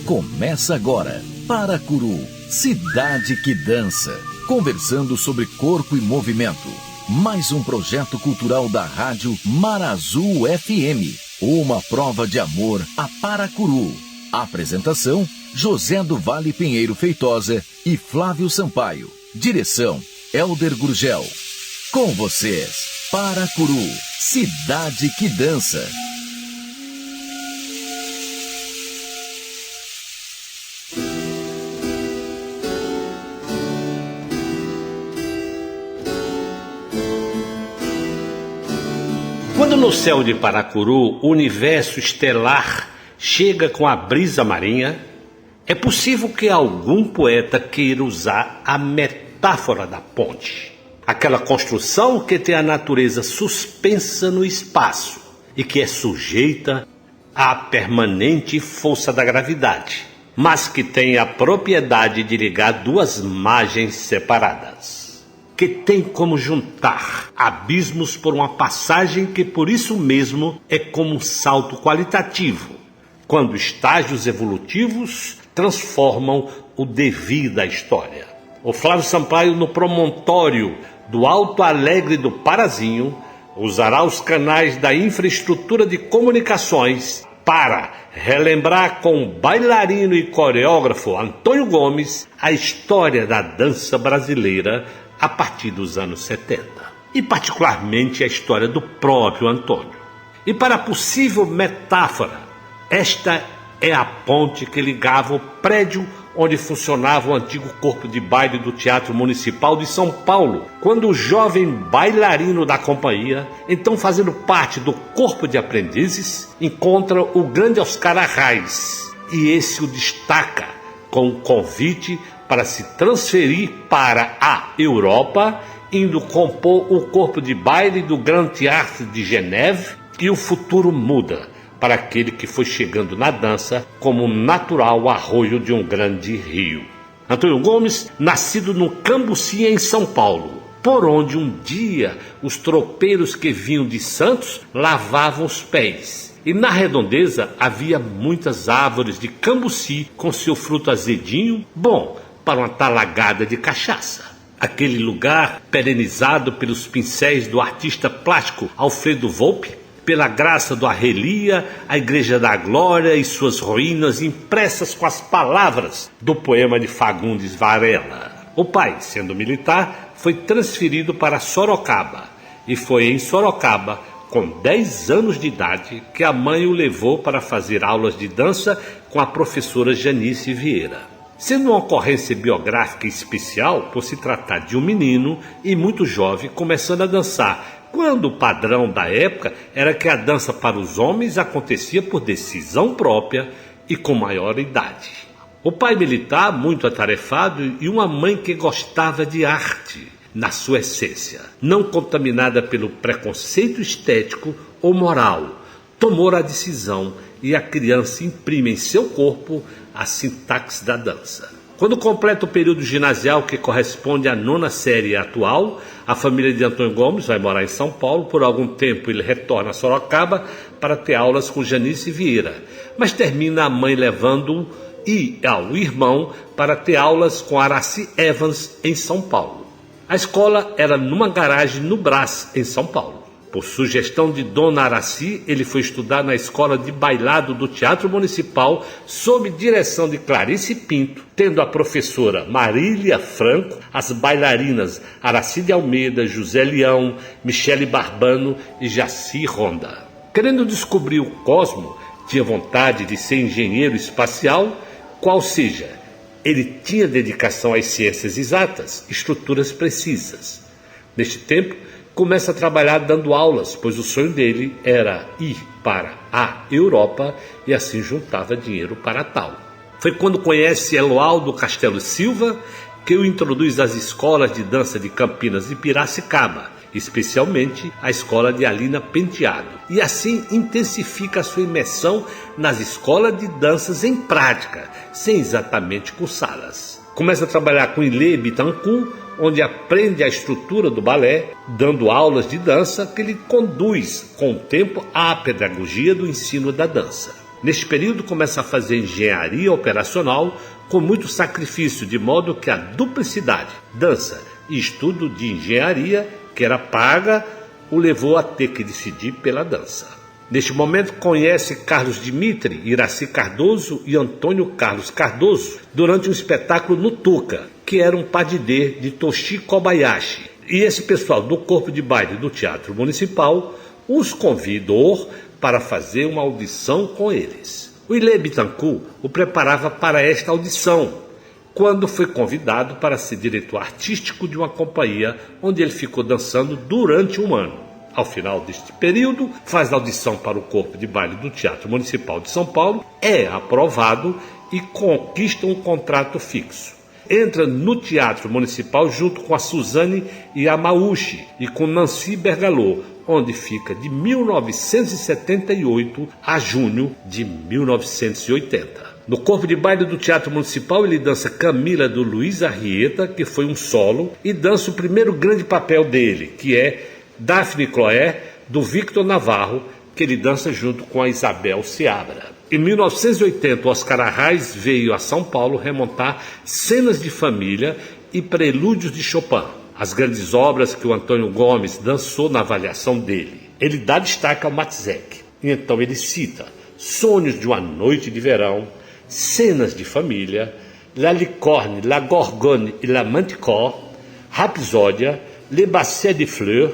Começa agora, Paracuru, cidade que dança. Conversando sobre corpo e movimento. Mais um projeto cultural da rádio Marazul FM. Uma prova de amor a Paracuru. Apresentação, José do Vale Pinheiro Feitosa e Flávio Sampaio. Direção, Elder Gurgel. Com vocês, Paracuru, cidade que dança. Quando no céu de Paracuru o universo estelar chega com a brisa marinha, é possível que algum poeta queira usar a metáfora da ponte. Aquela construção que tem a natureza suspensa no espaço e que é sujeita à permanente força da gravidade, mas que tem a propriedade de ligar duas margens separadas. Que tem como juntar abismos por uma passagem que por isso mesmo é como um salto qualitativo, quando estágios evolutivos transformam o devir da história. O Flávio Sampaio, no promontório do Alto Alegre do Parazinho, usará os canais da infraestrutura de comunicações para relembrar com o bailarino e coreógrafo Antônio Gomes a história da dança brasileira a partir dos anos 70, e particularmente a história do próprio Antônio. E para a possível metáfora, esta é a ponte que ligava o prédio onde funcionava o antigo corpo de baile do Teatro Municipal de São Paulo, quando o jovem bailarino da companhia, então fazendo parte do corpo de aprendizes, encontra o grande Oscar Arraes, e esse o destaca com o convite para se transferir para a Europa, indo compor o corpo de baile do Grand Théâtre de Geneve, e o futuro muda para aquele que foi chegando na dança como um natural arroio de um grande rio. Antônio Gomes, nascido no Cambuci, em São Paulo, por onde um dia os tropeiros que vinham de Santos lavavam os pés. E na redondeza havia muitas árvores de cambuci com seu fruto azedinho, bom para uma talagada de cachaça. Aquele lugar perenizado pelos pincéis do artista plástico Alfredo Volpi, pela graça do Arrelia, a Igreja da Glória e suas ruínas impressas com as palavras do poema de Fagundes Varela. O pai, sendo militar, foi transferido para Sorocaba, e foi em Sorocaba, com 10 anos de idade, que a mãe o levou para fazer aulas de dança com a professora Janice Vieira. Sendo uma ocorrência biográfica especial por se tratar de um menino e muito jovem começando a dançar, quando o padrão da época era que a dança para os homens acontecia por decisão própria e com maior idade. O pai militar, muito atarefado, e uma mãe que gostava de arte, na sua essência, não contaminada pelo preconceito estético ou moral, tomou a decisão e a criança imprime em seu corpo a sintaxe da dança. Quando completa o período ginasial, que corresponde à 9ª série atual, a família de Antônio Gomes vai morar em São Paulo. Por algum tempo ele retorna a Sorocaba para ter aulas com Janice Vieira, mas termina a mãe levando-o e ao irmão para ter aulas com Araci Evans em São Paulo. A escola era numa garagem no Brás, em São Paulo. Por sugestão de Dona Araci, ele foi estudar na escola de bailado do Teatro Municipal, sob direção de Clarice Pinto, tendo a professora Marília Franco, as bailarinas Araci de Almeida, José Leão, Michele Barbano e Jaci Ronda. Querendo descobrir o cosmo, tinha vontade de ser engenheiro espacial, qual seja, ele tinha dedicação às ciências exatas, estruturas precisas. Neste tempo, começa a trabalhar dando aulas, pois o sonho dele era ir para a Europa e assim juntava dinheiro para tal. Foi quando conhece Eloaldo Castelo Silva que o introduz às escolas de dança de Campinas e Piracicaba, especialmente a escola de Alina Penteado, e assim intensifica a sua imersão nas escolas de danças em prática, sem exatamente cursá-las. Começa a trabalhar com Ilê Bittencourt, onde aprende a estrutura do balé, dando aulas de dança que lhe conduz, com o tempo, à pedagogia do ensino da dança. Neste período começa a fazer engenharia operacional com muito sacrifício, de modo que a duplicidade, dança e estudo de engenharia, que era paga, o levou a ter que decidir pela dança. Neste momento conhece Carlos Dimitri, Iraci Cardoso e Antônio Carlos Cardoso durante um espetáculo no Tuca, que era um padidê de Toshi Kobayashi. E esse pessoal do corpo de baile do Teatro Municipal os convidou para fazer uma audição com eles. O Ilê Bittencourt o preparava para esta audição, quando foi convidado para ser diretor artístico de uma companhia onde ele ficou dançando durante um ano. Ao final deste período, faz audição para o corpo de baile do Teatro Municipal de São Paulo, é aprovado e conquista um contrato fixo. Entra no Teatro Municipal junto com a Suzane Yamauchi e com Nancy Bergalot, onde fica de 1978 a junho de 1980. No corpo de baile do Teatro Municipal, ele dança Camila, do Luiz Arrieta, que foi um solo, e dança o primeiro grande papel dele, que é Daphne Chloé, do Victor Navarro, que ele dança junto com a Isabel Seabra. Em 1980, Oscar Arraes veio a São Paulo remontar Cenas de Família e Prelúdios de Chopin, as grandes obras que o Antônio Gomes dançou na avaliação dele. Ele dá destaque ao Matzek, e então ele cita Sonhos de uma Noite de Verão, Cenas de Família, La Licorne, La Gorgone e La Manticore, Rapsódia, Le Basset de Fleurs,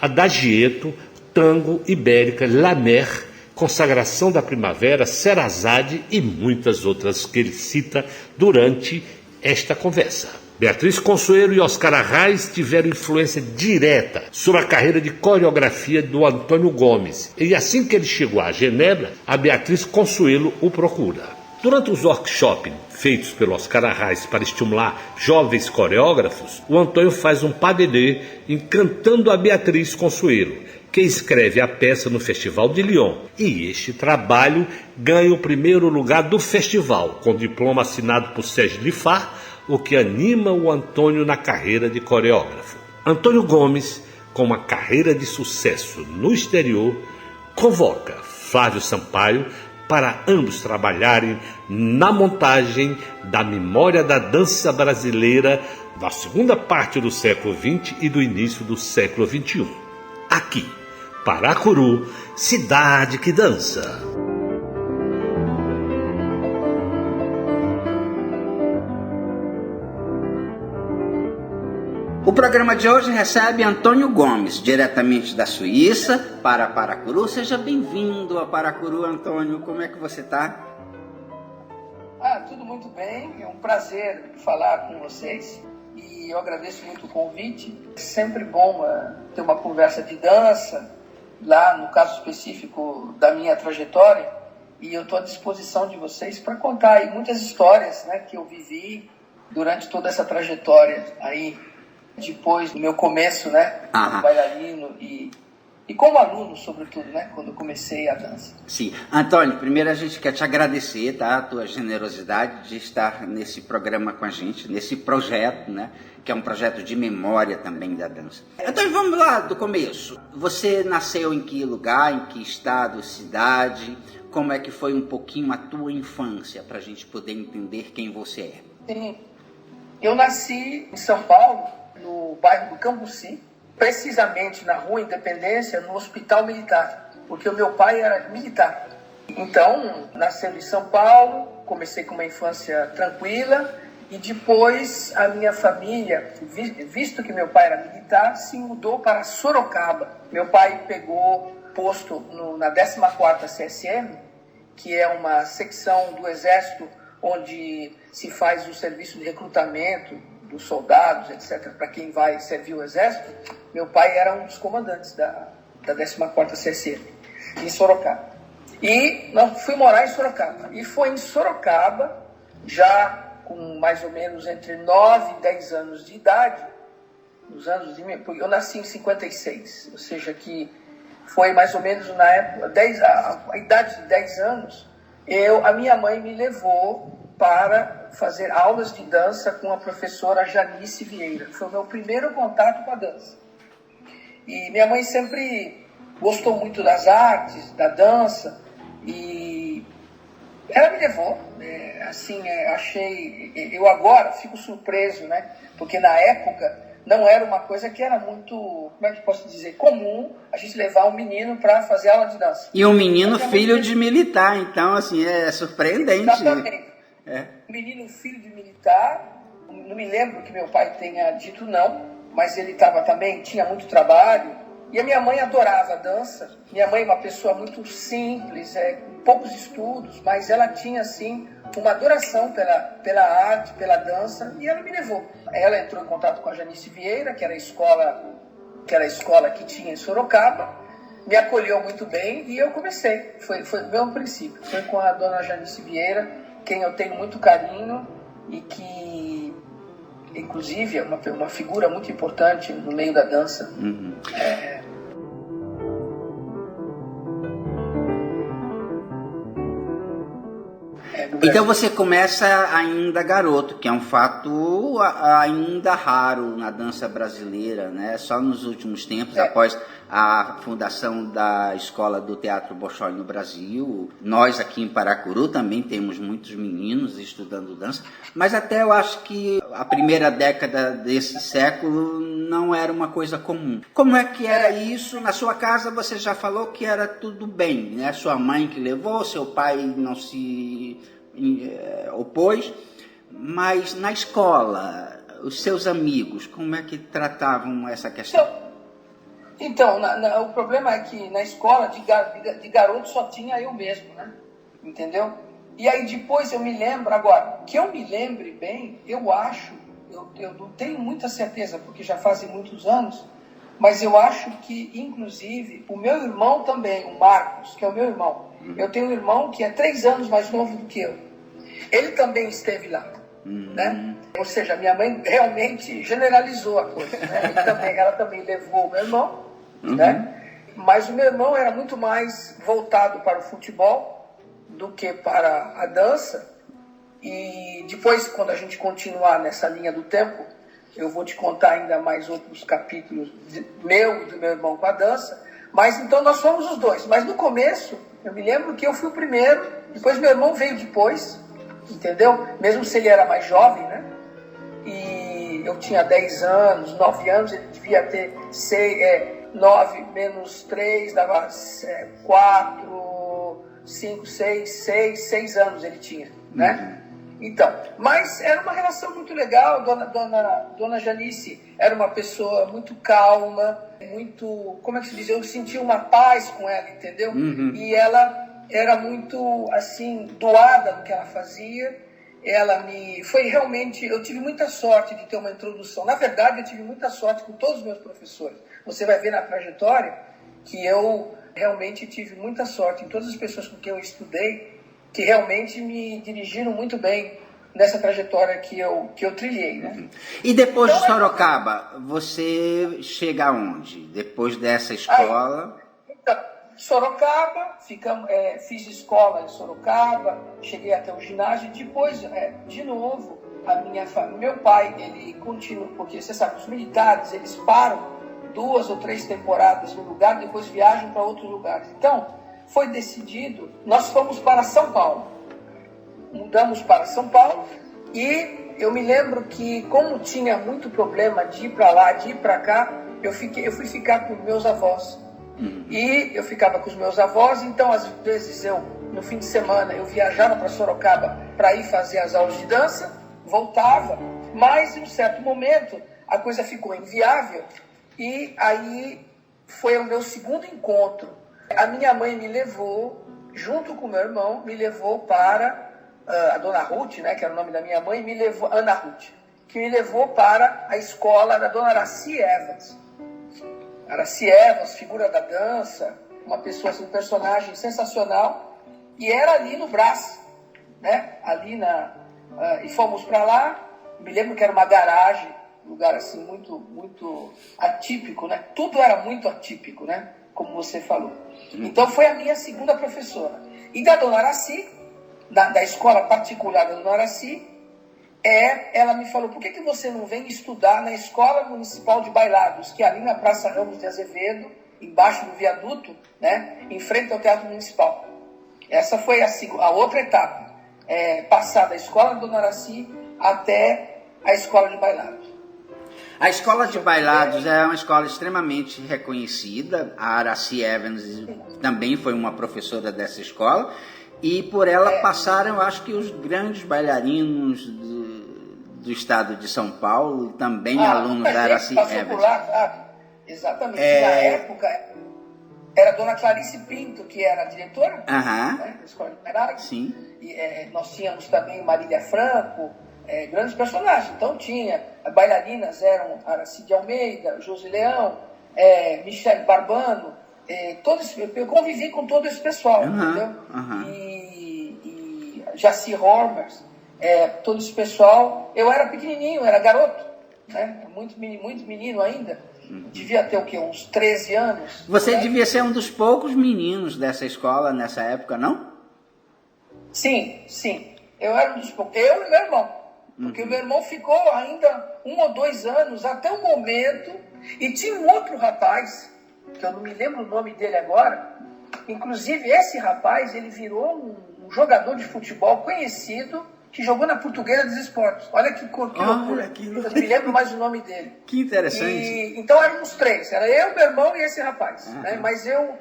Adagieto, Tango, Ibérica, La Mer, Consagração da Primavera, Sherazade e muitas outras que ele cita durante esta conversa. Beatriz Consuelo e Oscar Arraes tiveram influência direta sobre a carreira de coreografia do Antônio Gomes. E assim que ele chegou a Genebra, a Beatriz Consuelo o procura. Durante os workshops feitos pelo Oscar Arraes para estimular jovens coreógrafos, o Antônio faz um padedê encantando a Beatriz Consuelo, que escreve a peça no Festival de Lyon. E este trabalho ganha o primeiro lugar do festival, com diploma assinado por Sérgio Lifar, o que anima o Antônio na carreira de coreógrafo. Antônio Gomes, com uma carreira de sucesso no exterior, convoca Flávio Sampaio para ambos trabalharem na montagem da Memória da Dança Brasileira da segunda parte do século XX e do início do século XXI. Aqui, Paracuru, cidade que dança. O programa de hoje recebe Antônio Gomes, diretamente da Suíça, para Paracuru. Seja bem-vindo a Paracuru, Antônio. Como é que você está? Tudo muito bem. É um prazer falar com vocês. E eu agradeço muito o convite. É sempre bom ter uma conversa de dança, lá no caso específico da minha trajetória. E eu estou à disposição de vocês para contar aí muitas histórias, né, que eu vivi durante toda essa trajetória aí, depois do meu começo, né, como bailarino e como aluno, sobretudo, né, quando eu comecei a dança. Sim. Antônio, primeiro a gente quer te agradecer, tá, a tua generosidade de estar nesse programa com a gente, nesse projeto, né, que é um projeto de memória também da dança. Então vamos lá do começo. Você nasceu em que lugar, em que estado, cidade? Como é que foi um pouquinho a tua infância, para a gente poder entender quem você é? Sim. Eu nasci em São Paulo, no bairro do Cambuci, precisamente na Rua Independência, no Hospital Militar, porque o meu pai era militar. Então, nascendo em São Paulo, comecei com uma infância tranquila, e depois a minha família, visto que meu pai era militar, se mudou para Sorocaba. Meu pai pegou posto na 14ª CSM, que é uma secção do Exército onde se faz o serviço de recrutamento dos soldados, etc., para quem vai servir o Exército. Meu pai era um dos comandantes da 14ª CSM, em Sorocaba. E nós fui morar em Sorocaba. E foi em Sorocaba, já com mais ou menos entre 9 e 10 anos de idade, nos anos de... Eu nasci em 56, ou seja, que foi mais ou menos na época, a idade de 10 anos, a minha mãe me levou para fazer aulas de dança com a professora Janice Vieira. Foi o meu primeiro contato com a dança. E minha mãe sempre gostou muito das artes, da dança, e Ela me levou, eu agora fico surpreso, né? Porque na época não era uma coisa que era muito, como é que posso dizer, comum a gente levar um menino para fazer aula de dança. E um menino filho de militar, então assim, é surpreendente. Exatamente. Um menino filho de militar, não me lembro que meu pai tenha dito não, mas ele tinha muito trabalho. E a minha mãe adorava a dança. Minha mãe é uma pessoa muito simples, com poucos estudos, mas ela tinha, assim, uma adoração pela arte, pela dança, e ela me levou. Ela entrou em contato com a Janice Vieira, que era a escola que tinha em Sorocaba, me acolheu muito bem e eu comecei. Foi o meu princípio. Foi com a dona Janice Vieira, quem eu tenho muito carinho e que, inclusive, é uma figura muito importante no meio da dança. Uhum. Então você começa ainda garoto, que é um fato ainda raro na dança brasileira, né? Só nos últimos tempos, após a fundação da Escola do Teatro Bolshoi no Brasil, nós aqui em Paracuru também temos muitos meninos estudando dança, mas até eu acho que a primeira década desse século não era uma coisa comum. Como é que era isso? Na sua casa você já falou que era tudo bem, né? Sua mãe que levou, seu pai não se opôs, mas na escola, os seus amigos, como é que tratavam essa questão? Então, o problema é que na escola de garoto só tinha eu mesmo, né? Entendeu? E aí depois eu me lembro, agora, que eu me lembre bem, eu acho, eu não tenho muita certeza, porque já fazem muitos anos, mas eu acho que, inclusive, o meu irmão também, o Marcos, que é o meu irmão, eu tenho um irmão que é 3 anos mais novo do que eu. Ele também esteve lá, né? Ou seja, minha mãe realmente generalizou a coisa, né? Ela também levou o meu irmão, né? Mas o meu irmão era muito mais voltado para o futebol do que para a dança. E depois, quando a gente continuar nessa linha do tempo, eu vou te contar ainda mais outros capítulos meu e do meu irmão com a dança. Mas então nós fomos os dois. Mas no começo, eu me lembro que eu fui o primeiro, depois meu irmão veio depois, entendeu? Mesmo se ele era mais jovem, né? E eu tinha 10 anos, 9 anos, ele devia ter 9 menos 3, dava 4, 5, 6 anos ele tinha, né? Então, mas era uma relação muito legal. Dona Janice era uma pessoa muito calma, muito, como é que se diz? Eu sentia uma paz com ela, entendeu? E ela era muito, assim, doada no que ela fazia. Foi realmente, eu tive muita sorte de ter uma introdução. Na verdade, eu tive muita sorte com todos os meus professores. Você vai ver na trajetória que eu realmente tive muita sorte em todas as pessoas com quem eu estudei, que realmente me dirigiram muito bem nessa trajetória que eu trilhei, né? E depois de Sorocaba, você chega aonde? Depois dessa escola? Então, Sorocaba, fiz escola em Sorocaba, cheguei até o ginásio, e depois, de novo, meu pai, ele continua, porque você sabe, os militares, eles param 2 ou 3 temporadas no lugar, depois viajam para outros lugares. Então, foi decidido, nós fomos para São Paulo. Mudamos para São Paulo e eu me lembro que, como tinha muito problema de ir para lá, de ir para cá, eu fui ficar com meus avós. E eu ficava com os meus avós, então às vezes no fim de semana, eu viajava para Sorocaba para ir fazer as aulas de dança, voltava, mas em um certo momento a coisa ficou inviável e aí foi o meu segundo encontro. A minha mãe me levou, junto com o meu irmão, me levou para a dona Ruth, né, que era o nome da minha mãe, Ana Ruth, que me levou para a escola da dona Araci Evans. Araci Evans, figura da dança, uma pessoa, assim, um personagem sensacional, e era ali no Brás, né, e fomos para lá. Me lembro que era uma garagem, um lugar assim muito, muito atípico, né, tudo era muito atípico, né, como você falou. Então foi a minha segunda professora. E da dona Araci, da escola particular da dona Araci, ela me falou: por que você não vem estudar na Escola Municipal de Bailados, que é ali na Praça Ramos de Azevedo, embaixo do viaduto, né, em frente ao Teatro Municipal. Essa foi a outra etapa. passar da escola Dona Araci até a escola de bailados. A escola de bailados é uma escola extremamente reconhecida. A Araci Evans também foi uma professora dessa escola. E por ela passaram, acho que, os grandes bailarinos do estado de São Paulo, e também alunos da Araci Evans. Por lá, exatamente. Na época, era a dona Clarice Pinto, que era a diretora da escola de bailados. Sim. E, nós tínhamos também Marília Franco, grandes personagens. Então bailarinas eram Araci de Almeida, Josi Leão, Michele Barbano, eu convivi com todo esse pessoal, entendeu? E Jaci Hormers, todo esse pessoal. Eu era pequenininho, era garoto, né? Muito menino ainda. Devia ter o quê? Uns 13 anos. Você devia ser um dos poucos meninos dessa escola nessa época, não? Sim. Eu era um dos poucos. Eu e meu irmão. Porque o meu irmão ficou ainda 1 ou 2 anos, até o momento. E tinha um outro rapaz, que eu não me lembro o nome dele agora. Inclusive, esse rapaz, ele virou um jogador de futebol conhecido, que jogou na Portuguesa dos Esportes. Olha que loucura. Eu não me lembro mais o nome dele. Que interessante. Então éramos 3. Era eu, meu irmão e esse rapaz. Né? Mas eu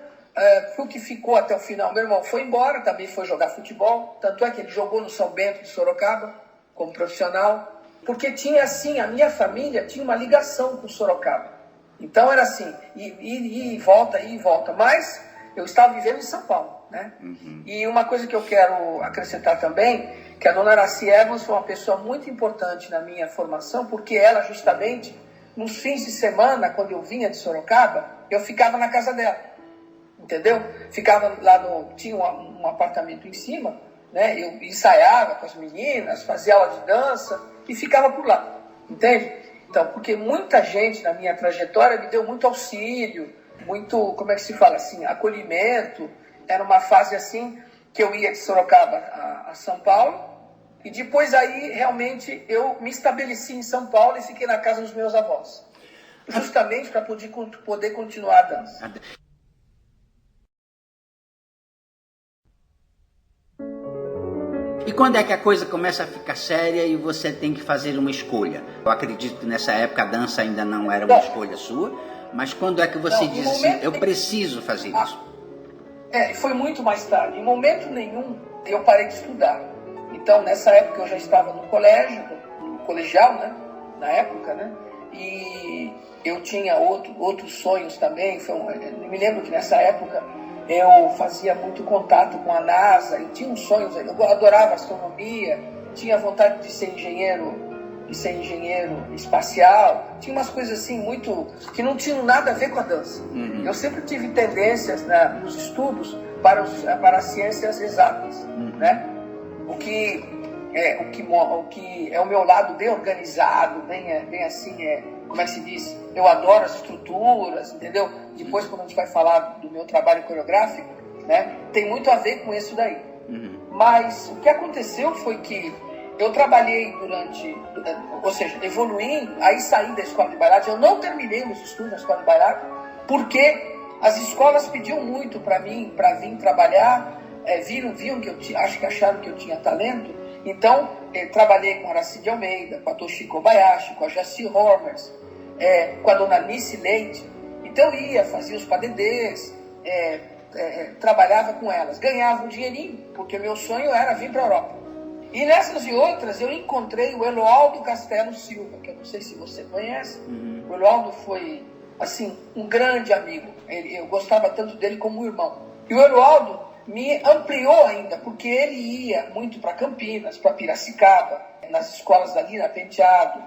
fui o que ficou até o final. Meu irmão foi embora, também foi jogar futebol. Tanto é que ele jogou no São Bento de Sorocaba, como profissional. Porque tinha, assim, a minha família tinha uma ligação com Sorocaba. Então era assim, ir e volta. Mas eu estava vivendo em São Paulo. Né? E uma coisa que eu quero acrescentar também, que a dona Araci Evans foi uma pessoa muito importante na minha formação, porque ela, justamente, nos fins de semana, quando eu vinha de Sorocaba, eu ficava na casa dela, entendeu? Ficava lá tinha um apartamento em cima, né? Eu ensaiava com as meninas, fazia aula de dança e ficava por lá, entende? Então, porque muita gente na minha trajetória me deu muito auxílio, muito, como é que se fala assim, acolhimento. Era uma fase assim, que eu ia de Sorocaba a São Paulo, e depois aí realmente eu me estabeleci em São Paulo e fiquei na casa dos meus avós, justamente para poder continuar a dança. E quando é que a coisa começa a ficar séria e você tem que fazer uma escolha? Eu acredito que nessa época a dança ainda não era uma escolha sua, mas quando é que você diz assim, eu preciso fazer isso? Foi muito mais tarde. Em momento nenhum eu parei de estudar. Então, nessa época eu já estava no colégio, no colegial, né? Na época, né? E eu tinha outros sonhos também. Eu me lembro que nessa época eu fazia muito contato com a NASA. Eu tinha uns sonhos, eu adorava astronomia, tinha vontade de ser engenheiro espacial. Tinha umas coisas assim muito que não tinham nada a ver com a dança. Eu sempre tive tendências nos estudos para as ciências exatas, né? O que é o meu lado bem organizado, bem assim, como é que se diz? Eu adoro as estruturas, entendeu? Depois, quando a gente vai falar do meu trabalho coreográfico, né, tem muito a ver com isso daí. Mas o que aconteceu foi que eu trabalhei evoluí, aí saí da escola de bailado. Eu não terminei meus estudos na escola de bailado, porque as escolas pediam muito para mim, para vir trabalhar, viam que acharam que eu tinha talento. Então, trabalhei com a Araci de Almeida, com a Toshi Kobayashi, com a Jaci Hormers, com a dona Alice Leite. Então eu ia, fazia os padedês, trabalhava com elas, ganhava um dinheirinho, porque meu sonho era vir para a Europa. E nessas e outras eu encontrei o Eloaldo Castelo Silva, que eu não sei se você conhece. O Eloaldo foi, assim, um grande amigo. Eu gostava tanto dele como um irmão. E o Eloaldo me ampliou ainda, porque ele ia muito para Campinas, para Piracicaba, nas escolas dali, na Penteado.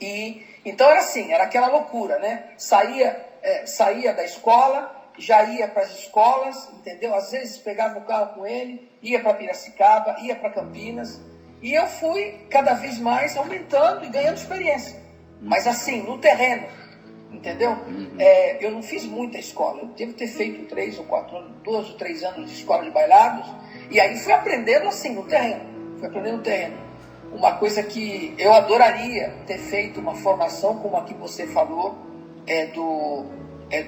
E então era assim, era aquela loucura, né? Saía da escola, já ia para as escolas, entendeu? Às vezes pegava o carro com ele, ia para Piracicaba, ia para Campinas. E eu fui cada vez mais aumentando e ganhando experiência. Mas assim, no terreno, entendeu? Eu não fiz muita escola. Eu devo ter feito 3 ou 4 anos, 2 ou 3 anos de escola de bailados. E aí fui aprendendo assim, no terreno. Uma coisa que eu adoraria ter feito uma formação como a que você falou,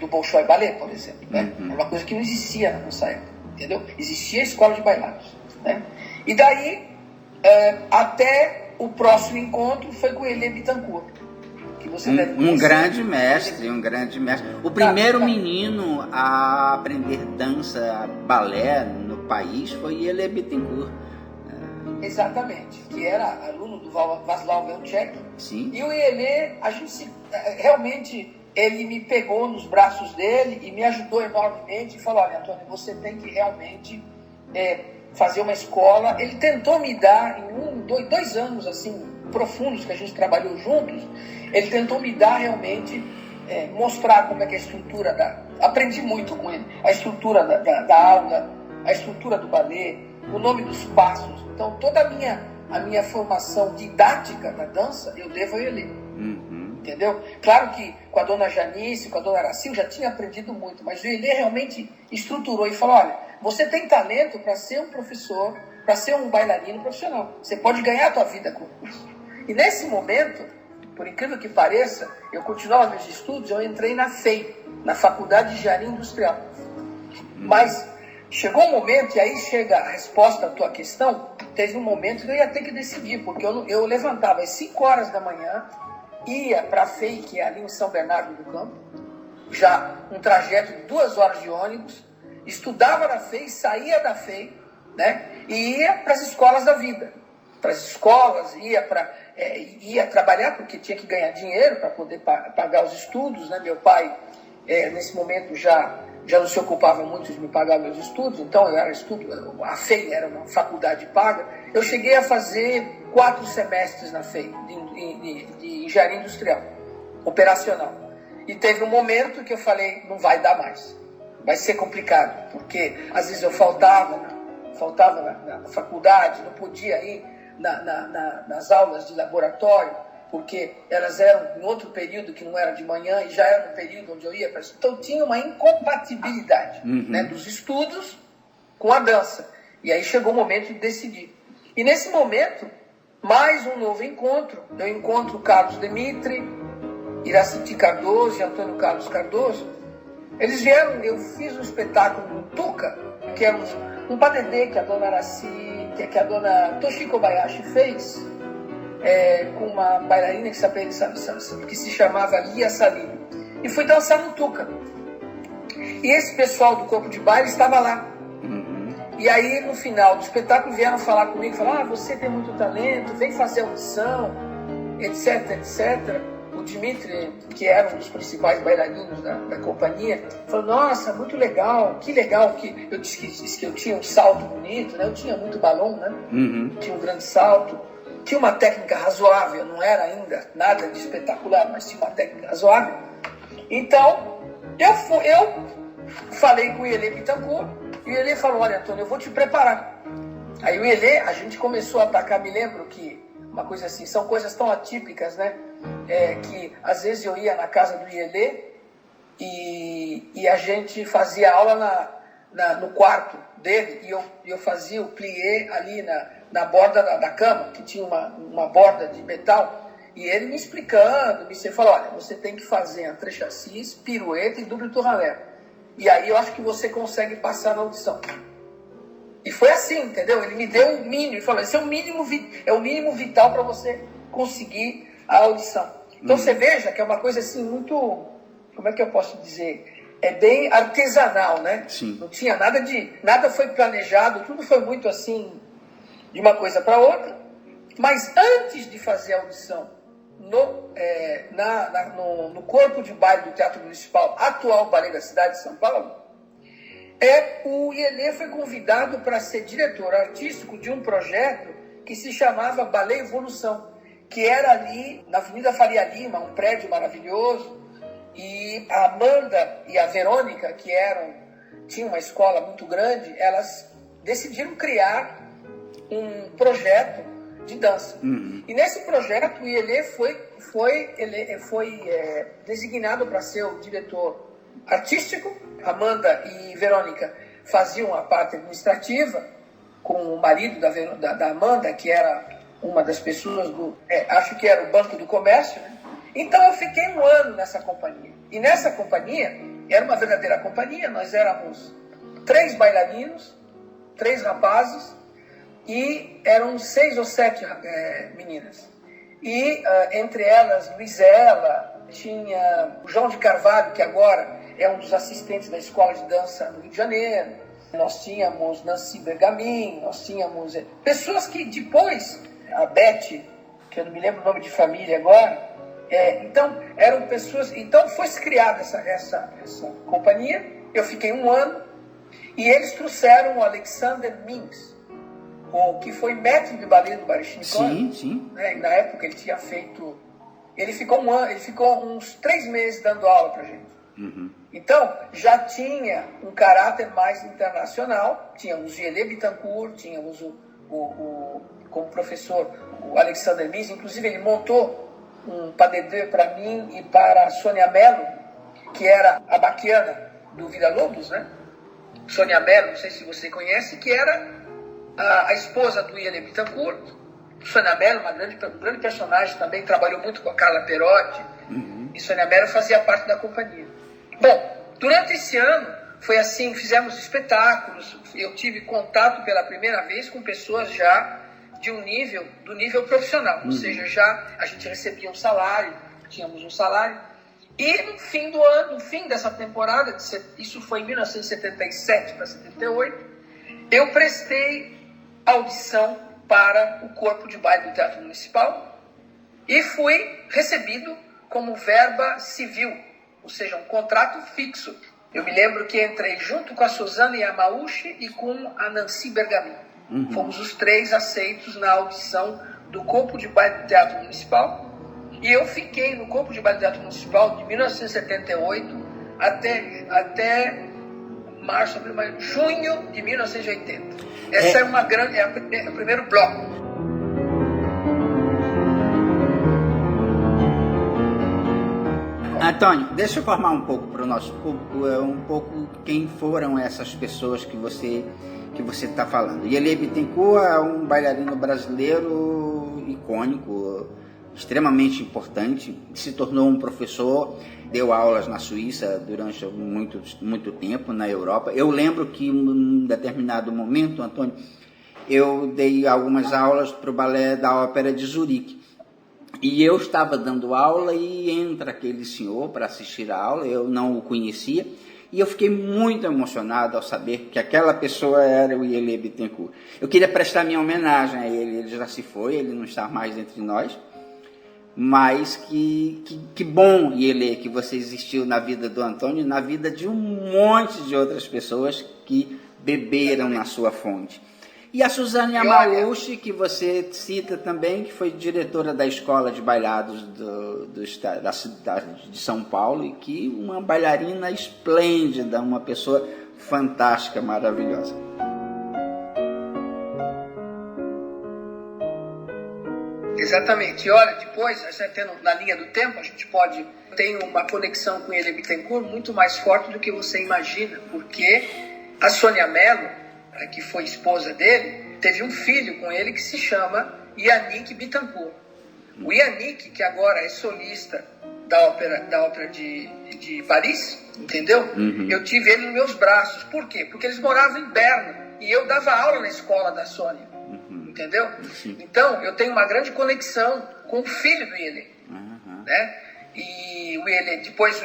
do Bolshoi Ballet, por exemplo, né? É uma coisa que não existia na nossa época, entendeu? Existia a escola de bailados, né? E daí, até o próximo encontro foi com o Elê Bittencourt, que você deve conhecer. Um grande mestre. O primeiro menino a aprender dança, balé no país foi Elê Bittencourt. Exatamente, que era aluno do Václav Welczek. Sim. E o Elê, realmente, ele me pegou nos braços dele e me ajudou enormemente e falou: olha, Antônio, você tem que realmente fazer uma escola. Ele tentou me dar, em 2 anos assim profundos que a gente trabalhou juntos, ele tentou me dar realmente, mostrar como é que a estrutura aprendi muito com ele, a estrutura da aula, a estrutura do balé, o nome dos passos. Então toda a minha formação didática da dança eu devo a ele. Entendeu? Claro que com a dona Janice, com a dona Araci, eu já tinha aprendido muito, mas o Elê realmente estruturou e falou: olha, você tem talento para ser um professor, para ser um bailarino profissional. Você pode ganhar a tua vida com isso. E nesse momento, por incrível que pareça, eu continuava meus estudos, eu entrei na FEI, na Faculdade de Engenharia Industrial. Mas chegou um momento, e aí chega a resposta à tua questão, teve um momento que eu ia ter que decidir, porque eu levantava às 5 horas da manhã, ia para a FEI, que é ali em São Bernardo do Campo, já um trajeto de 2 horas de ônibus, estudava na FEI, saía da FEI, né, e ia para as escolas da vida. Para as escolas, ia trabalhar, porque tinha que ganhar dinheiro para poder pagar os estudos, né? Meu pai, nesse momento, já não se ocupava muito de me pagar meus estudos, então a FEI era uma faculdade paga. Eu cheguei a fazer 4 semestres na FEI, de engenharia industrial, operacional. E teve um momento que eu falei: não vai dar mais, vai ser complicado, porque às vezes eu faltava na faculdade, não podia ir nas aulas de laboratório, porque elas eram em outro período que não era de manhã e já era no período onde eu ia para isso. Então tinha uma incompatibilidade, né, dos estudos com a dança. E aí chegou o momento de decidir. E nesse momento, mais um novo encontro. Eu encontro o Carlos Demitri, Iraciti Cardoso e Antônio Carlos Cardoso. Eles vieram, eu fiz um espetáculo no Tuca, que era um padedê que a dona Araci, que a dona Toshi Kobayashi fez, com uma bailarina que se chamava Lia Salini. E fui dançar no Tuca. E esse pessoal do corpo de baile estava lá. E aí, no final do espetáculo, vieram falar comigo, falaram: você tem muito talento, vem fazer audição, etc, etc. O Dimitri, que era um dos principais bailarinos da companhia, falou: nossa, muito legal, que eu disse que eu tinha um salto bonito, né? Eu tinha muito balão, né? Tinha um grande salto, tinha uma técnica razoável, não era ainda nada de espetacular, mas tinha uma técnica razoável. Então, eu falei com o Elê Bittencourt, e o Elê falou: olha, Antônio, eu vou te preparar. Aí o Elê, a gente começou a atacar, me lembro que uma coisa assim, são coisas tão atípicas, né? Que às vezes eu ia na casa do Elê e a gente fazia aula no quarto dele, e eu fazia o plié ali na borda da cama, que tinha uma borda de metal, e ele me explicando, você falou: olha, você tem que fazer entre chassis, pirueta e double touralé. E aí eu acho que você consegue passar na audição. E foi assim, entendeu? Ele me deu um mínimo, e falou: esse é o mínimo vital para você conseguir a audição. Então você veja que é uma coisa assim muito, como é que eu posso dizer? É bem artesanal, né? Sim. Não tinha nada foi planejado, tudo foi muito assim, de uma coisa para outra. Mas antes de fazer a audição no corpo de baile do Teatro Municipal, atual Balé da cidade de São Paulo, o Elê foi convidado para ser diretor artístico de um projeto que se chamava Balé Evolução, que era ali na Avenida Faria Lima, um prédio maravilhoso. E a Amanda e a Verônica, que tinham uma escola muito grande, elas decidiram criar um projeto de dança. E nesse projeto o Elê foi designado para ser o diretor artístico. Amanda e Verônica faziam a parte administrativa, com o marido da Amanda, que era uma das pessoas acho que era o Banco do Comércio, né? Então eu fiquei 1 ano nessa companhia. E nessa companhia, era uma verdadeira companhia, nós éramos 3 bailarinos, 3 rapazes, e eram 6 ou 7 meninas. E entre elas, Luizela, tinha o João de Carvalho, que agora é um dos assistentes da Escola de Dança no Rio de Janeiro. Nós tínhamos Nancy Bergamin, nós tínhamos pessoas que depois, a Beth, que eu não me lembro o nome de família agora, então eram pessoas. Então foi criada essa companhia, eu fiquei 1 ano, e eles trouxeram o Alexander Mins, que foi mestre de balé do Baryshnikov. Sim. Né? Na época ele tinha feito. Ele ficou uns 3 meses dando aula pra gente. Uhum. Então, já tinha um caráter mais internacional. Tínhamos o Ielê Bittencourt, tínhamos como professor o Alexander Mins. Inclusive, ele montou um pas de deux para mim e para a Sônia Mello, que era a baquiana do Villa-Lobos, né? Sônia Mello, não sei se você conhece, que era a esposa do Ielê Bittencourt. Sônia Mello, um grande personagem, também trabalhou muito com a Carla Perotti. Uhum. E Sônia Mello fazia parte da companhia. Bom, durante esse ano foi assim, fizemos espetáculos, eu tive contato pela primeira vez com pessoas já do nível profissional, ou seja, já a gente recebia um salário, tínhamos um salário, e no fim do ano, no fim dessa temporada, isso foi em 1977 para 78, eu prestei audição para o corpo de baile do Teatro Municipal e fui recebido como verba civil, ou seja, um contrato fixo. Eu me lembro que entrei junto com a Suzana Yamauchi e com a Nancy Bergamin. Uhum. Fomos os 3 aceitos na audição do corpo de baile do Teatro Municipal. E eu fiquei no corpo de baile do Teatro Municipal de 1978 até março, abril, maio, junho de 1980. Essa é o primeiro bloco. Antônio, deixa eu formar um pouco para o nosso público, quem foram essas pessoas que você está falando. Ielê Bittencourt é um bailarino brasileiro icônico, extremamente importante, se tornou um professor, deu aulas na Suíça durante muito tempo, na Europa. Eu lembro que em um determinado momento, Antônio, eu dei algumas aulas para o balé da Ópera de Zurique. E eu estava dando aula e entra aquele senhor para assistir a aula, eu não o conhecia, e eu fiquei muito emocionado ao saber que aquela pessoa era o Ielê Bittencourt. Eu queria prestar minha homenagem a ele, ele já se foi, ele não está mais entre nós, mas que bom, Ielê, que você existiu na vida do Antônio e na vida de um monte de outras pessoas que beberam na sua fonte. E a Suzana Yamauchi, que você cita também, que foi diretora da Escola de Bailados da cidade de São Paulo, e que uma bailarina esplêndida, uma pessoa fantástica, maravilhosa. Exatamente. E olha, depois, na linha do tempo, a gente tem uma conexão com Ielê Bittencourt muito mais forte do que você imagina, porque a Sônia Mello, que foi esposa dele, teve um filho com ele que se chama Yannick Bittencourt. O Yannick, que agora é solista da ópera de Paris, entendeu? Uhum. Eu tive ele nos meus braços. Por quê? Porque eles moravam em Berna e eu dava aula na escola da Sônia, entendeu? Sim. Então, eu tenho uma grande conexão com o filho do Ielê, né? E depois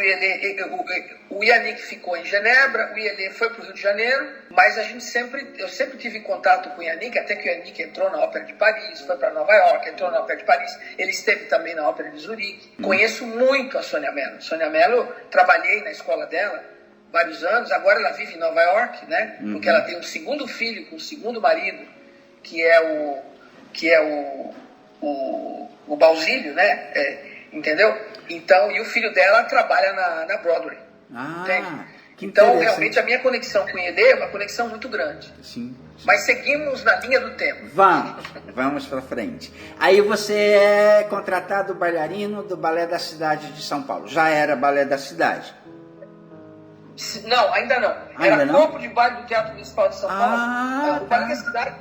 o Yannick ficou em Genebra, o Ielê foi para o Rio de Janeiro, mas eu sempre tive contato com o Yannick, até que o Yannick entrou na Ópera de Paris, foi para Nova York, entrou na Ópera de Paris, ele esteve também na Ópera de Zurique. Conheço muito a Sônia Mello. Sônia Mello, trabalhei na escola dela vários anos, agora ela vive em Nova York, né? Porque ela tem um segundo filho com o segundo marido, que é o Bausílio, né? Entendeu? Então, e o filho dela trabalha na Broadway. Então, realmente, a minha conexão com o Ielê é uma conexão muito grande. Sim. Mas seguimos na linha do tempo. Vamos para frente. Aí você é contratado bailarino do Balé da Cidade de São Paulo. Já era Balé da Cidade? Não, ainda não. Era corpo de baile do Teatro Municipal de São Paulo. O Balé da Cidade.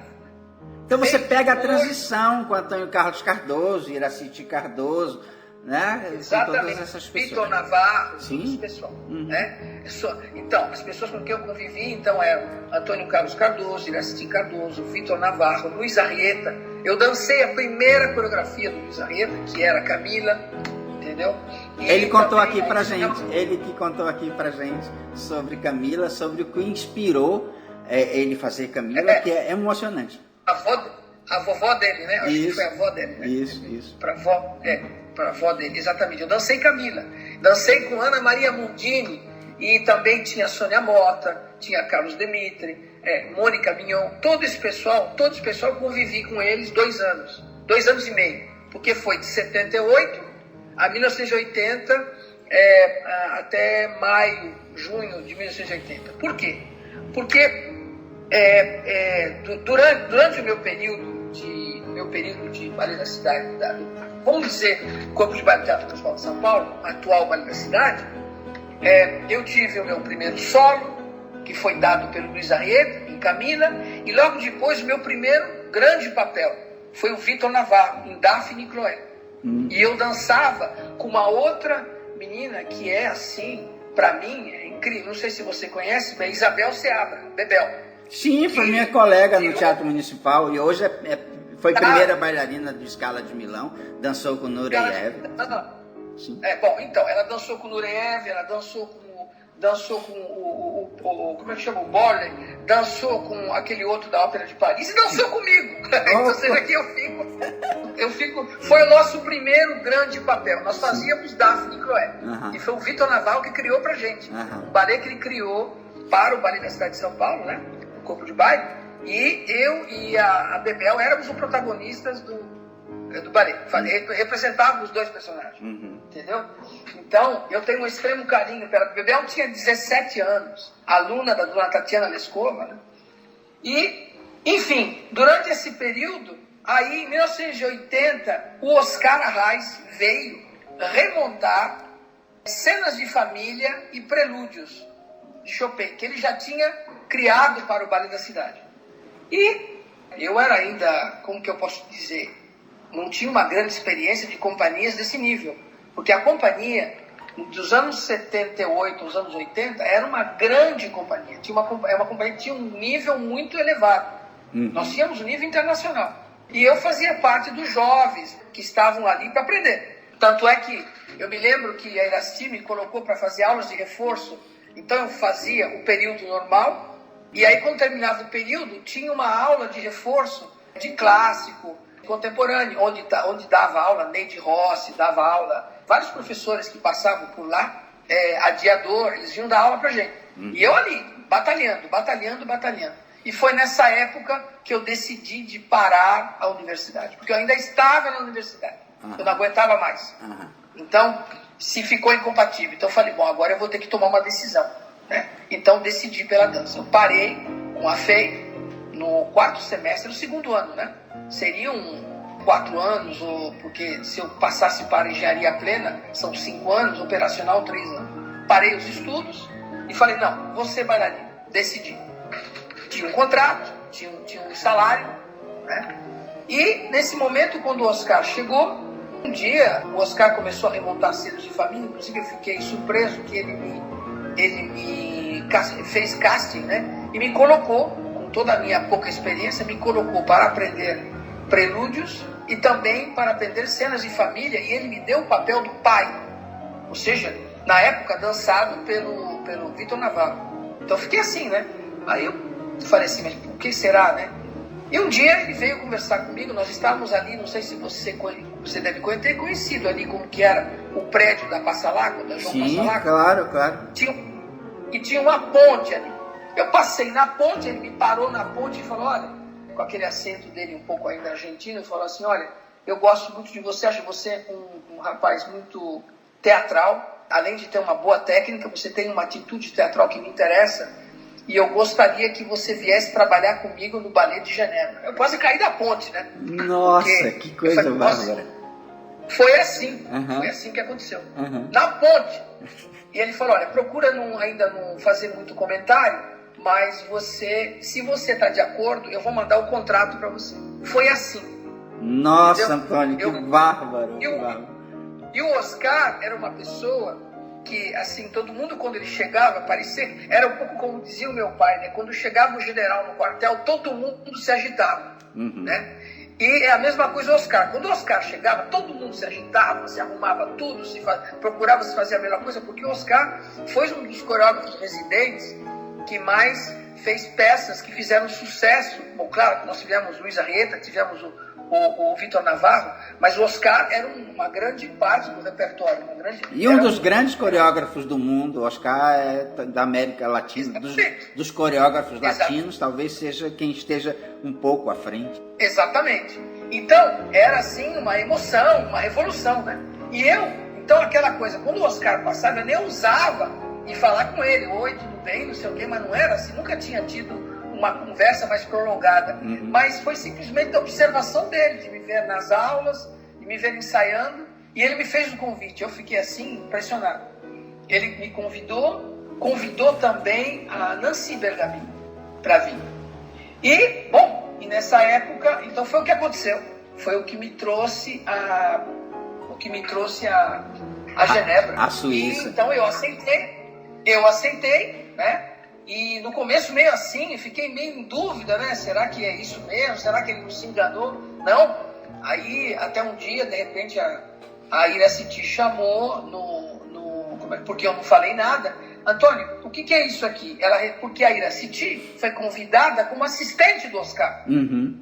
Então você pega a transição com Antônio Carlos Cardoso, Iraciti Cardoso, né? Exatamente. Com todas essas pessoas. Vitor Navarro, Sim. esse pessoal, né? Então, as pessoas com quem eu convivi, então, eram Antônio Carlos Cardoso, Iraciti Cardoso, Vitor Navarro, Luiz Arrieta. Eu dancei a primeira coreografia do Luiz Arrieta, que era Camila, entendeu? E ele contou também, aqui pra gente, ele que contou aqui pra gente sobre Camila, sobre o que inspirou ele fazer Camila, que é emocionante. A vovó dele, né? Acho que foi a avó dele, né? Isso. Pra avó dele, exatamente. Eu dancei Camila. Dancei com Ana Maria Mundini e também tinha Sônia Mota, tinha Carlos Demitri, Mônica Mignon, todo esse pessoal eu convivi com eles 2 anos. 2 anos e meio. Porque foi de 78 a 1980, até maio, junho de 1980. Por quê? Porque durante o meu período de Balé da Cidade, vamos dizer, Corpo de Baile do Teatro Municipal de São Paulo, atual Balé da Cidade, eu tive o meu primeiro solo, que foi dado pelo Luiz Arrieta, em Camila, e logo depois o meu primeiro grande papel foi o Vitor Navarro, em Daphne e Chloé. E eu dançava com uma outra menina que é assim, pra mim, é incrível, não sei se você conhece, mas é Isabel Seabra, Bebel. Sim, foi minha colega no Teatro Municipal e hoje foi primeira bailarina do Scala de Milão, dançou com Nureyev. Bom, então, ela dançou com Nureyev, ela dançou com o como é que chama? O Borley, dançou com aquele outro da Ópera de Paris e dançou comigo. Ou seja, aqui eu fico. Foi o nosso primeiro grande papel. Nós fazíamos Daphne e Chloé. E foi o Vitor Navarro que criou pra gente. O balé que ele criou para o Balé da Cidade de São Paulo, né? O Corpo de Baile. E eu e a Bebel éramos os protagonistas do balé. Representávamos os 2 personagens. Entendeu? Então, eu tenho um extremo carinho pela Bebel. Tinha 17 anos, aluna da dona Tatiana Lescova, né? E, enfim, durante esse período, aí em 1980, o Oscar Arraes veio remontar cenas de família e prelúdios de Chopin, que ele já tinha criado para o Balé da Cidade. E eu era ainda, como que eu posso dizer, não tinha uma grande experiência de companhias desse nível, porque a companhia dos anos 78 aos anos 80 era uma grande companhia, uma companhia que tinha um nível muito elevado. Nós tínhamos um nível internacional. E eu fazia parte dos jovens que estavam ali para aprender. Tanto é que eu me lembro que a Iraciti me colocou para fazer aulas de reforço. Então eu fazia o período normal, e aí quando terminava o período, tinha uma aula de reforço de clássico, contemporâneo, onde dava aula Neide Rossi, dava aula, vários professores que passavam por lá, Adiador, eles iam dar aula pra gente. E eu ali, batalhando. E foi nessa época que eu decidi de parar a universidade, porque eu ainda estava na universidade, eu não aguentava mais. Então, se ficou incompatível. Então eu falei, bom, agora eu vou ter que tomar uma decisão, né? Então decidi pela dança. Eu parei com a FEI no 4º semestre, no 2º ano, né? Seriam 4 anos, porque se eu passasse para engenharia plena, são 5 anos, operacional 3 anos. Parei os estudos e falei, não, vou ser bailarina. Decidi. Tinha um contrato, tinha um salário, né? E nesse momento, quando o Oscar chegou, um dia o Oscar começou a remontar cenas de família, inclusive eu fiquei surpreso que ele me fez casting, né? E me colocou, com toda a minha pouca experiência, me colocou para aprender prelúdios e também para aprender cenas de família, e ele me deu o papel do pai, ou seja, na época dançado pelo Vitor Navarro. Então eu fiquei assim, né? Aí eu falei assim, mas por que será, né? E um dia ele veio conversar comigo, nós estávamos ali, não sei se você deve ter conhecido ali como que era o prédio da Passalacqua, da João Passalacqua. Claro. Tinha uma ponte ali. Eu passei na ponte, ele me parou na ponte e falou, olha, com aquele acento dele um pouco ainda argentino, falou assim, olha, eu gosto muito de você, acho você um rapaz muito teatral, além de ter uma boa técnica, você tem uma atitude teatral que me interessa, e eu gostaria que você viesse trabalhar comigo no Balé de Janeiro. Eu quase caí da ponte, né? Nossa, porque que coisa bárbara. Foi assim que aconteceu. Na ponte. E ele falou, olha, procura ainda não fazer muito comentário, mas se você está de acordo, eu vou mandar o contrato para você. Foi assim. Nossa, entendeu? Antônio, que bárbaro. E o Oscar era uma pessoa que, assim, todo mundo, quando ele chegava, parecia... Era um pouco como dizia o meu pai, né? Quando chegava o general no quartel, todo mundo se agitava, né? E é a mesma coisa o Oscar. Quando o Oscar chegava, todo mundo se agitava, se arrumava tudo, procurava se fazer a melhor coisa, porque o Oscar foi um dos coreógrafos residentes que mais fez peças que fizeram sucesso. Bom, claro que nós tivemos Luiz Arrieta, tivemos o Vitor Navarro, mas o Oscar era uma grande parte do repertório. E um dos grandes coreógrafos do mundo, o Oscar é da América Latina, dos coreógrafos latinos, talvez seja quem esteja um pouco à frente. Exatamente. Então, era assim uma emoção, uma revolução, né? E então aquela coisa, quando o Oscar passava, eu nem ousava ir falar com ele, oi, tudo bem, não sei o quê, mas não era assim, nunca tinha tido uma conversa mais prolongada, mas foi simplesmente a observação dele, de me ver nas aulas, de me ver ensaiando, e ele me fez um convite. Eu fiquei assim, impressionado. Ele me convidou também a Nancy Bergamin para vir. E, bom, nessa época, então foi o que aconteceu. Foi o que me trouxe a Genebra. A Suíça. E, então eu aceitei, né? E no começo meio assim, fiquei meio em dúvida, né? Será que é isso mesmo? Será que ele não se enganou? Não. Aí, até um dia, de repente, a Iraciti chamou porque eu não falei nada. Antônio, o que é isso aqui? Porque a Iraciti foi convidada como assistente do Oscar.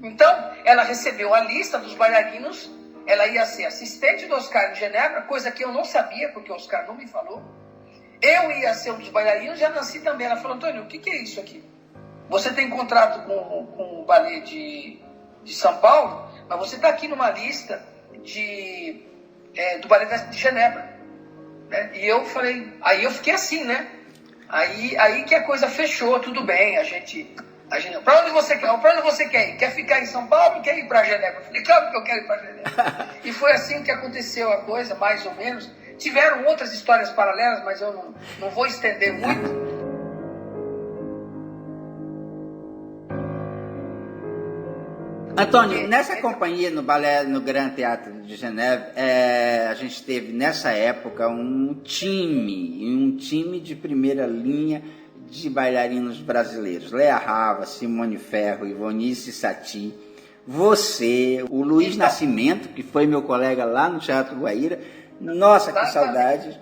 Então, ela recebeu a lista dos bailarinos, ela ia ser assistente do Oscar em Genebra, coisa que eu não sabia, porque o Oscar não me falou. Eu ia ser um dos bailarinos e a Nancy também. Ela falou, Antônio, o que é isso aqui? Você tem contrato com o ballet de São Paulo, mas você está aqui numa lista do ballet de Genebra. Né? E eu falei, aí eu fiquei assim, né? Aí que a coisa fechou, tudo bem, a gente para onde você quer ir? Quer ficar em São Paulo ou quer ir para Genebra? Eu falei, claro que eu quero ir para Genebra. E foi assim que aconteceu a coisa, mais ou menos. Tiveram outras histórias paralelas, mas eu não vou estender muito. Antônio, nessa companhia, no balé, no Grand Teatro de Genebra, a gente teve nessa época um time de primeira linha de bailarinos brasileiros. Léa Rava, Simone Ferro, Ivonice Satie, você, o Luiz Nascimento, que foi meu colega lá no Teatro Guaíra. Nossa, que saudade.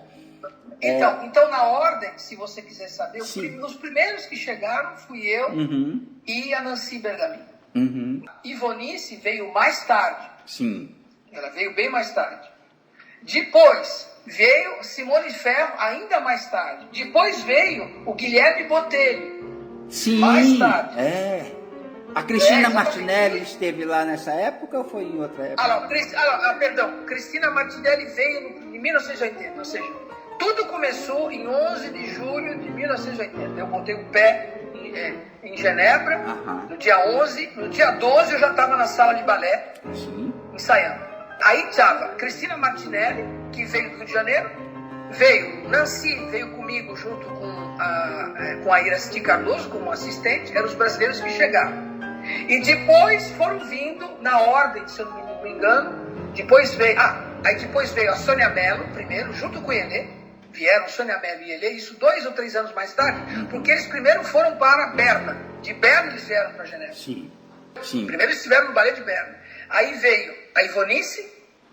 Então, na ordem, se você quiser saber, os primeiros que chegaram fui eu e a Nancy Bergamin. Ivonice veio mais tarde. Sim. Ela veio bem mais tarde. Depois veio Simone Ferro, ainda mais tarde. Depois veio o Guilherme Botelho. Sim, mais tarde. A Cristina Martinelli esteve lá nessa época ou foi em outra época? Perdão. Cristina Martinelli veio em 1980, ou seja, tudo começou em 11 de julho de 1980. Eu botei o pé em Genebra, no dia 11. No dia 12 eu já estava na sala de balé, ensaiando. Aí estava Cristina Martinelli, que veio do Rio de Janeiro, Nancy veio comigo junto com a Iraciti Cardoso como assistente, eram os brasileiros que chegaram. E depois foram vindo na ordem, se eu não me engano, depois veio a Sônia Mello primeiro, junto com o Ielê. Vieram Sônia Mello e Ielê, isso 2 ou 3 anos mais tarde, porque eles primeiro foram para Berna. De Berna eles vieram para Genebra. Sim. Primeiro eles estiveram no balé de Berna. Aí veio a Ivonice,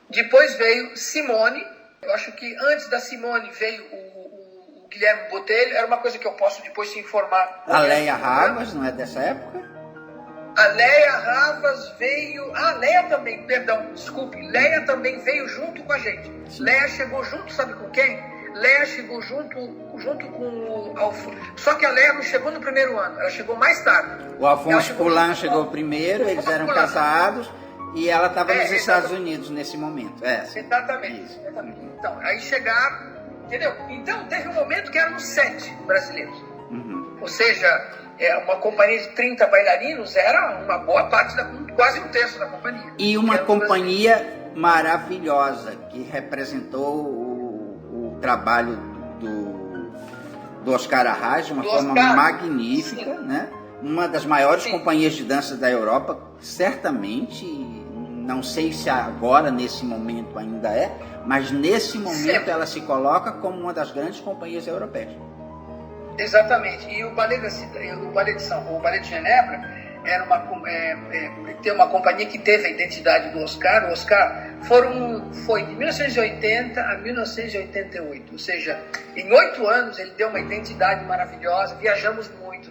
depois veio Simone. Eu acho que antes da Simone veio o Guilherme Botelho. Era uma coisa que eu posso depois te informar. A Léa Ravas, não é dessa época? A Léa Ravas veio... Léa também, perdão, desculpe. Léa também veio junto com a gente. Léa chegou junto, sabe com quem? Léa chegou junto com o Alfonso. Só que a Léa não chegou no primeiro ano, ela chegou mais tarde. O Alfonso Poulain chegou primeiro, eles eram casados e ela estava nos Estados Unidos nesse momento. Exatamente. Então, aí chegaram, entendeu? Então, teve um momento que eram 7 brasileiros. Ou seja, uma companhia de 30 bailarinos era uma boa parte, quase um terço da companhia. E uma companhia maravilhosa, que representou o trabalho do Oscar Arras de uma forma magnífica, né? Uma das maiores companhias de dança da Europa, certamente não sei se agora, nesse momento ainda é, mas nesse momento ela se coloca como uma das grandes companhias europeias. Exatamente. E o Ballet de Genebra tem uma companhia que teve a identidade do Oscar. O Oscar foi de 1980 a 1988, ou seja, em 8 anos ele deu uma identidade maravilhosa. Viajamos muito,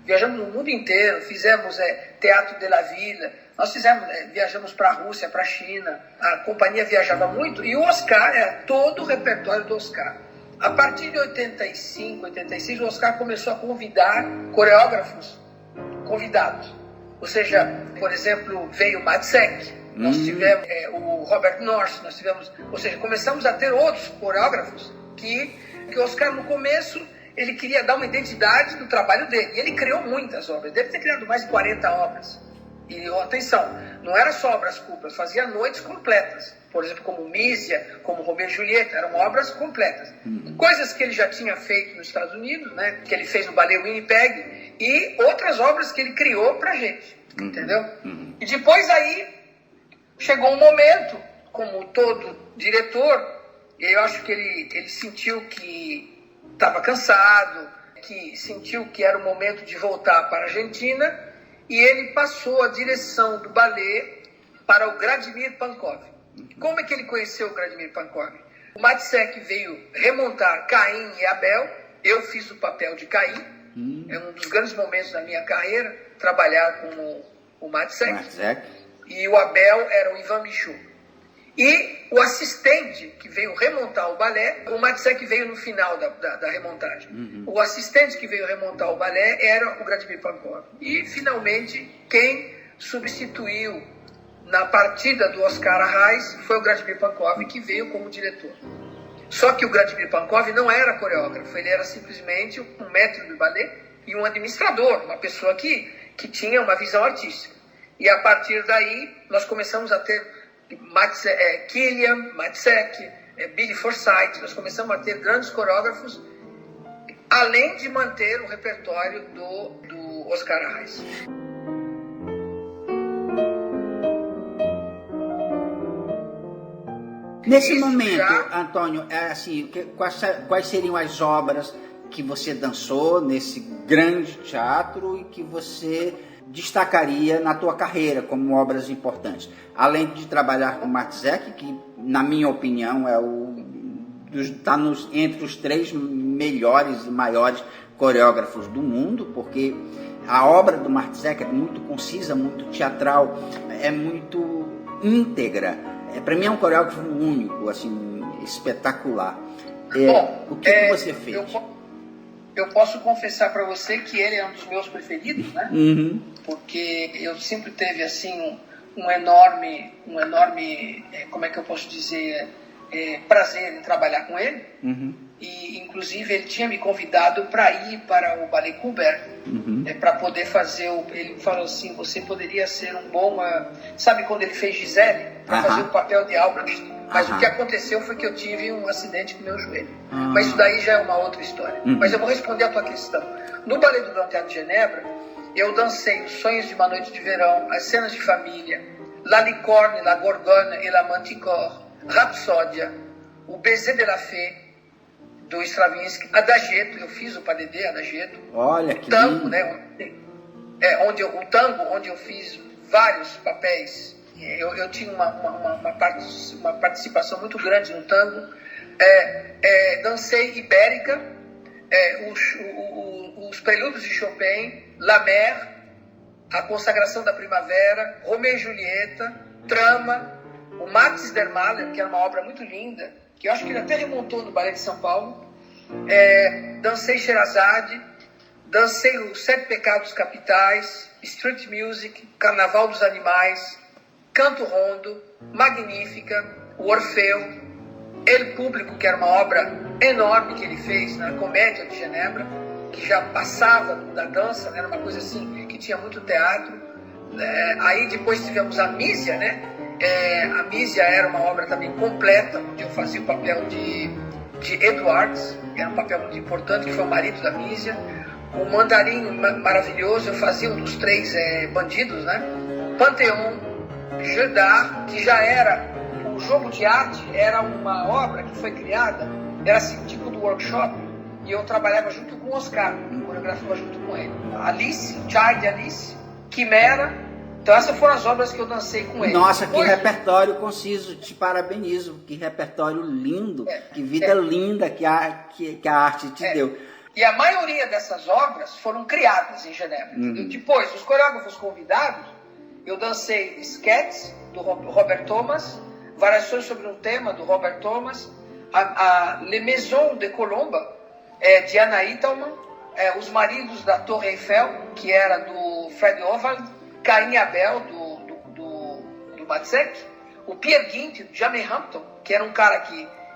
viajamos no mundo inteiro, fizemos Teatro de la Ville, nós viajamos para a Rússia, para a China, a companhia viajava muito, e o Oscar era todo o repertório do Oscar. A partir de 85, 86, o Oscar começou a convidar coreógrafos convidados. Ou seja, por exemplo, veio o Matzek, nós tivemos o Robert Noyce, ou seja, começamos a ter outros coreógrafos que o Oscar no começo ele queria dar uma identidade do trabalho dele. E ele criou muitas obras, deve ter criado mais de 40 obras. E atenção, não era só obras cúplicas, fazia noites completas. Por exemplo, como Mísia, como Romeu e Julieta, eram obras completas. Coisas que ele já tinha feito nos Estados Unidos, né, que ele fez no Ballet Winnipeg, e outras obras que ele criou pra gente, entendeu? E depois aí, chegou um momento, como todo diretor, eu acho que ele sentiu que estava cansado, que sentiu que era o momento de voltar para a Argentina, e ele passou a direção do ballet para o Vladimir Pankov. Como é que ele conheceu o Vladimir Pankov? O Matzek veio remontar Caim e Abel, eu fiz o papel de Caim, é um dos grandes momentos da minha carreira, trabalhar com o Matzek, e o Abel era o Ivan Michaud. E o assistente que veio remontar o balé, o Matzek veio no final da remontagem. O assistente que veio remontar o balé era o Vladimir Pankov. E, finalmente, quem substituiu na partida do Oscar Arraes foi o Vladimir Pankov, que veio como diretor. Só que o Vladimir Pankov não era coreógrafo, ele era simplesmente um maître de ballet e um administrador, uma pessoa que tinha uma visão artística. E, a partir daí, nós começamos a ter Killian, Matzek, Billy Forsythe, nós começamos a ter grandes coreógrafos, além de manter o repertório do Oscar Arraes. Nesse momento, Antônio, quais seriam as obras que você dançou nesse grande teatro e que você destacaria na tua carreira como obras importantes? Além de trabalhar com Matzek, que na minha opinião está entre os 3 melhores e maiores coreógrafos do mundo, porque a obra do Matzek é muito concisa, muito teatral, é muito íntegra. Para mim é um coreógrafo único, assim, espetacular. O que você fez? Eu posso confessar para você que ele é um dos meus preferidos, né? Porque eu sempre teve assim um enorme, como é que eu posso dizer, prazer em trabalhar com ele. E inclusive ele tinha me convidado para ir para o Ballet Courbet, para poder fazer ele falou assim, você poderia ser um bom, sabe quando ele fez Gisele para fazer o papel de Albrecht, mas o que aconteceu foi que eu tive um acidente com meu joelho. Mas isso daí já é uma outra história. Mas eu vou responder a tua questão. No Ballet do Grand Théâtre de Genebra, eu dancei Os Sonhos de uma Noite de Verão, As Cenas de Família, La Licorne, La Gorgone et la Manticore, Rapsódia, O Baiser de la Fée, do Stravinsky, Adagietto, eu fiz o Padedê, Adagietto. Olha que tango, lindo. Né? O tango, onde eu fiz vários papéis. Eu tinha uma participação muito grande no tango. Dancei Ibérica, os Prelúdios de Chopin, La Mer, A Consagração da Primavera, Romeu e Julieta, Trama, o Max der Mahler, que era uma obra muito linda, que eu acho que ele até remontou no Ballet de São Paulo. Dancei Sherazade, dancei os 7 Pecados Capitais, Street Music, Carnaval dos Animais, Canto Rondo, Magnífica, o Orfeu, El Público, que era uma obra enorme que ele fez na Comédia de Genebra, que já passava da dança, né? Era uma coisa assim, que tinha muito teatro. Aí depois tivemos a Mísia, né? A Mísia era uma obra também completa, onde eu fazia o papel de Edwards, que era um papel muito importante, que foi o marido da Mísia. O Mandarim maravilhoso, eu fazia um dos 3 bandidos, né? Pantheon, Jeu d'Art, que já era um jogo de arte, era uma obra que foi criada, era assim, tipo do workshop, e eu trabalhava junto com o Oscar, coreografava junto com ele. Alice, Child Alice, Quimera, então essas foram as obras que eu dancei com ele. Nossa, que repertório conciso, te parabenizo, que repertório lindo, que vida linda que a arte te deu. E a maioria dessas obras foram criadas em Genebra. Depois, os coreógrafos convidados, eu dancei sketches do Robert Thomas, variações sobre um tema do Robert Thomas, a Les Maisons de Colomba, de Anna Italman, Os Maridos da Torre Eiffel, que era do Fred Ovald, Caim e Abel, do Matzek, o Peer Gynt, do Jamie Hampton, que era um cara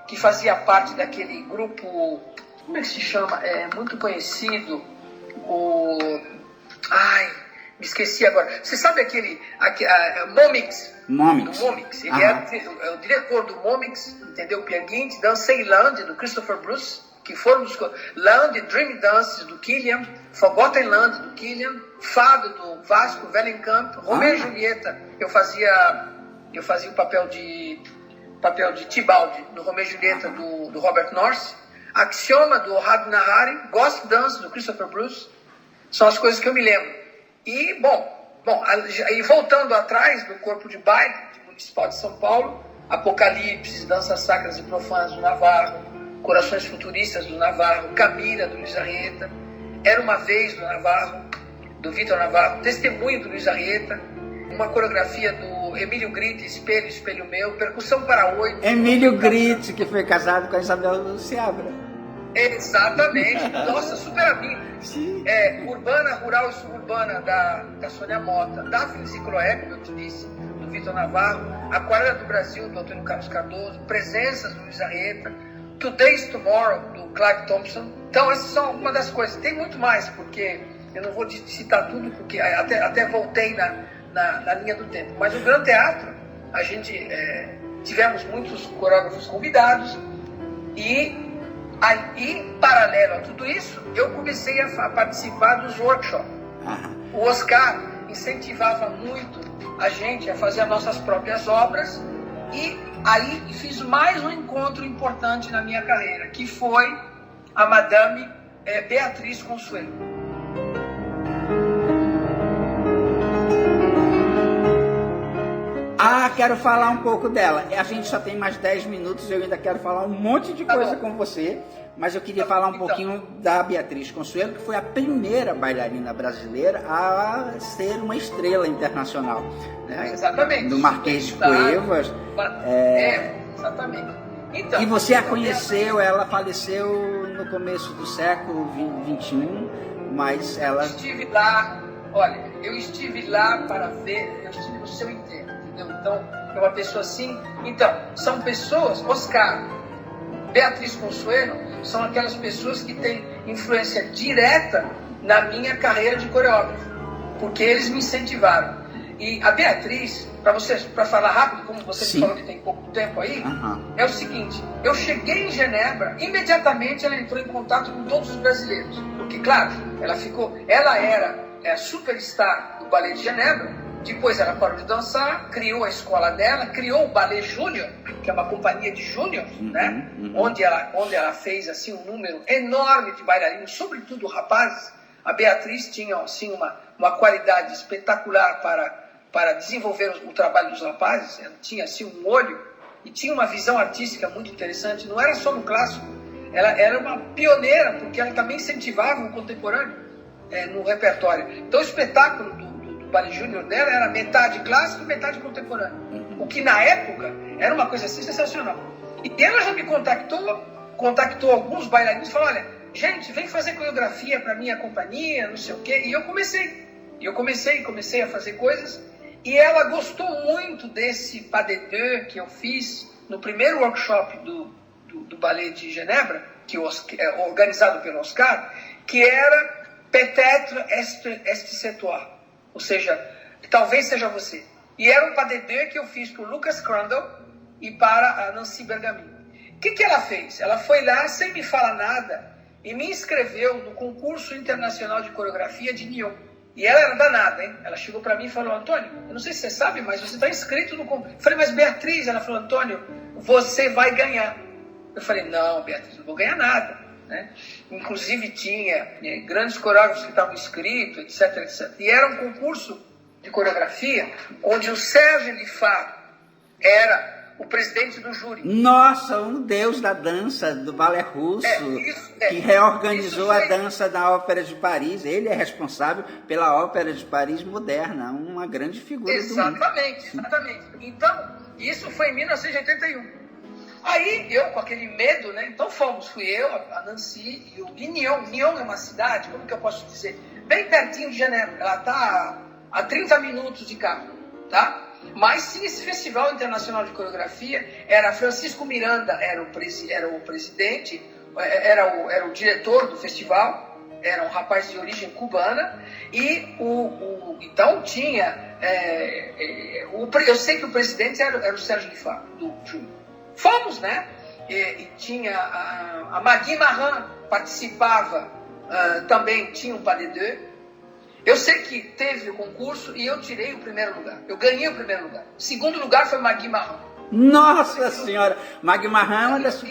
que fazia parte daquele grupo, como é que se chama? Muito conhecido, me esqueci agora. Você sabe aquele Momix? Momix. Do Momix. Ele é o diretor do Momix, entendeu? Peer Gynt, dancei Land, do Christopher Bruce, que foram os Land, Dream Dances, do Killian, Forgotten Land, do Killian, Fado, do Vasco Vellenkamp, Romeo e Julieta, eu fazia o papel de Tibaldi, do Romeo e Julieta, do Robert Noyce, Axioma, do Ohad Nahari, Ghost Dance, do Christopher Bruce, são as coisas que eu me lembro. E, aí voltando atrás do corpo de baile, do Municipal de São Paulo, Apocalipse, Danças Sacras e Profanas do Navarro, Corações Futuristas do Navarro, Camila, do Luiz Arrieta, Era Uma Vez, do Navarro, do Vitor Navarro, Testemunho, do Luiz Arrieta, uma coreografia do Emílio Gritti, Espelho, Espelho Meu, Percussão para 8. Emílio Gritti, que foi casado com a Isabel Seabra. Exatamente, nossa, super amigo. Urbana, Rural e Suburbana, da Sônia Mota, Daphne e Cloé, como eu te disse, do Vitor Navarro, Aquarela do Brasil, do Antônio Carlos Cardoso, Presenças, do Luiz Arrieta, Today's Tomorrow, do Clive Thompson. Então, essas são algumas das coisas. Tem muito mais, porque eu não vou citar tudo, porque até voltei na linha do tempo. Mas o Gran Teatro, a gente tivemos muitos coreógrafos convidados e paralelo a tudo isso, eu comecei a participar dos workshops. O Oscar incentivava muito a gente a fazer as nossas próprias obras e aí fiz mais um encontro importante na minha carreira, que foi a Madame Beatriz Consuelo. Quero falar um pouco dela. A gente só tem mais 10 minutos, eu ainda quero falar um monte de coisa com você, mas eu queria falar um pouquinho da Beatriz Consuelo, que foi a primeira bailarina brasileira a ser uma estrela internacional. Né? Exatamente. Do Marquês de Cuevas. Exatamente. Então, e você a conheceu, ela faleceu no começo do século XXI, mas ela... Eu estive lá para ver, eu estive no seu enterro. Então, é uma pessoa assim. Então, são pessoas, Oscar, Beatriz Consuelo, são aquelas pessoas que têm influência direta na minha carreira de coreógrafo, porque eles me incentivaram. E a Beatriz, para falar rápido, como você me falou que tem pouco tempo aí, é o seguinte: eu cheguei em Genebra, imediatamente ela entrou em contato com todos os brasileiros, porque, claro, ela era superstar do Ballet de Genebra. Depois ela parou de dançar, criou a escola dela, criou o Ballet Júnior, que é uma companhia de júnior, né? Onde ela fez assim, um número enorme de bailarinos, sobretudo rapazes. A Beatriz tinha assim, uma qualidade espetacular para desenvolver o trabalho dos rapazes. Ela tinha assim, um olho e tinha uma visão artística muito interessante. Não era só no clássico, ela era uma pioneira, porque ela também incentivava o contemporâneo no repertório. Então o espetáculo do Ballet Júnior dela era metade clássico e metade contemporâneo. O que na época era uma coisa assim sensacional. E ela já me contactou alguns bailarinos e falou: olha, gente, vem fazer coreografia para minha companhia, não sei o quê. E eu comecei a fazer coisas. E ela gostou muito desse pas de deux que eu fiz no primeiro workshop do Ballet de Genebra, organizado pelo Oscar, que era Peut-être est-ce toi. Ou seja, talvez seja você. E era um pas de deux que eu fiz para o Lucas Crandall e para a Nancy Bergamin. O que ela fez? Ela foi lá, sem me falar nada, e me inscreveu no concurso internacional de coreografia de Nyon. E ela era danada, hein? Ela chegou para mim e falou, Antônio, eu não sei se você sabe, mas você está inscrito no concurso. Eu falei, mas Beatriz, ela falou, Antônio, você vai ganhar. Eu falei, não, Beatriz, não vou ganhar nada, né? Inclusive tinha grandes coreógrafos que estavam inscritos, etc, etc. E era um concurso de coreografia onde o Sérgio Lifar era o presidente do júri. Nossa, um deus da dança, do balé russo, que reorganizou a dança da Ópera de Paris. Ele é responsável pela Ópera de Paris moderna, uma grande figura do mundo. Exatamente. Então, isso foi em 1981. Aí, eu com aquele medo, né? Então fui eu, a Nancy e o Nyon. Nyon é uma cidade, como que eu posso dizer? Bem pertinho de Genebra. Ela está a 30 minutos de carro, tá? Mas tinha esse Festival Internacional de Coreografia, era Francisco Miranda, era o presidente, era o diretor do festival, era um rapaz de origem cubana, e então tinha, eu sei que o presidente era o Sérgio Lifar, do júri. Fomos, né? E tinha a Magui Marran participava, também tinha um pas de deux. Eu sei que teve o concurso e eu tirei o primeiro lugar. Eu ganhei o primeiro lugar. O segundo lugar foi Magui Marran. Nossa Senhora! Magui Marran é uma das...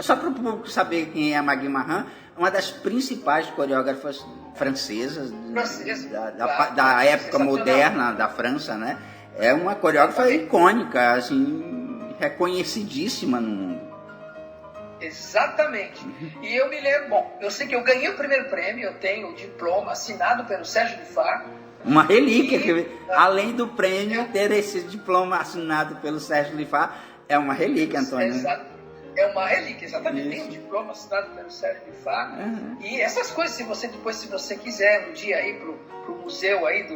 Só para o público saber quem é a Magui Marran, uma das principais coreógrafas francesas da época moderna da França, né? É uma coreógrafa icônica, assim, reconhecidíssima no mundo. Exatamente. E eu me lembro, eu sei que eu ganhei o primeiro prêmio, eu tenho o diploma assinado pelo Sérgio Lifar. Uma relíquia, além do prêmio, ter esse diploma assinado pelo Sérgio Lifar, é uma relíquia, Antônio. É uma relíquia, exatamente. Tem um diploma assinado pelo Sérgio Lifar. E essas coisas, se você quiser um dia ir pro museu aí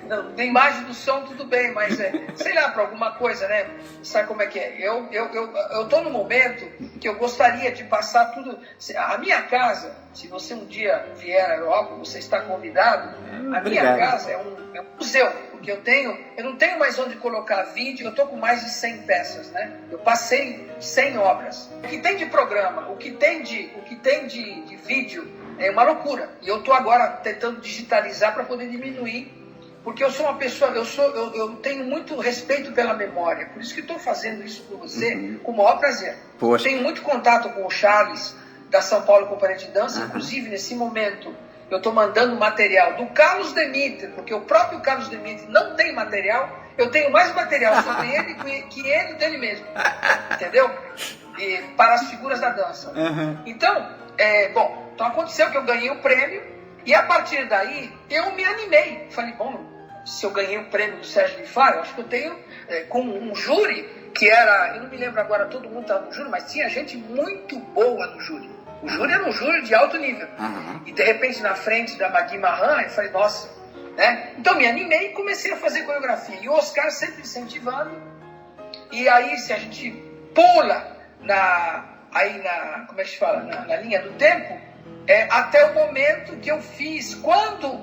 da imagem do som, tudo bem, mas sei lá, para alguma coisa, né? Sabe como é que é? Eu tô no momento que eu gostaria de passar tudo. A minha casa, se você um dia vier à Europa, você está convidado. Minha casa é um museu, porque eu não tenho mais onde colocar vídeo. Eu tô com mais de 100 peças, né? Eu passei 100 obras. O que tem de programa, o que tem de vídeo é uma loucura. E eu estou agora tentando digitalizar para poder diminuir, porque eu sou uma pessoa, eu tenho muito respeito pela memória, por isso que estou fazendo isso com você, com o maior prazer. Poxa. Tenho muito contato com o Charles, da São Paulo Companhia de Dança, inclusive nesse momento eu estou mandando material do Carlos Demeter, porque o próprio Carlos Demeter não tem material, eu tenho mais material sobre ele que ele dele mesmo, entendeu? E para as figuras da dança. Então, então aconteceu que eu ganhei o prêmio e a partir daí eu me animei. Falei, se eu ganhei o prêmio do Sérgio Lifar, eu acho que eu tenho com um júri que era, eu não me lembro agora, todo mundo estava no júri, mas tinha gente muito boa no júri. O júri era um júri de alto nível. E de repente na frente da Magui Marran, eu falei, nossa, né? Então me animei e comecei a fazer coreografia. E o Oscar sempre incentivando. E aí se a gente pula como é que se fala? Na linha do tempo, até o momento que eu fiz, quando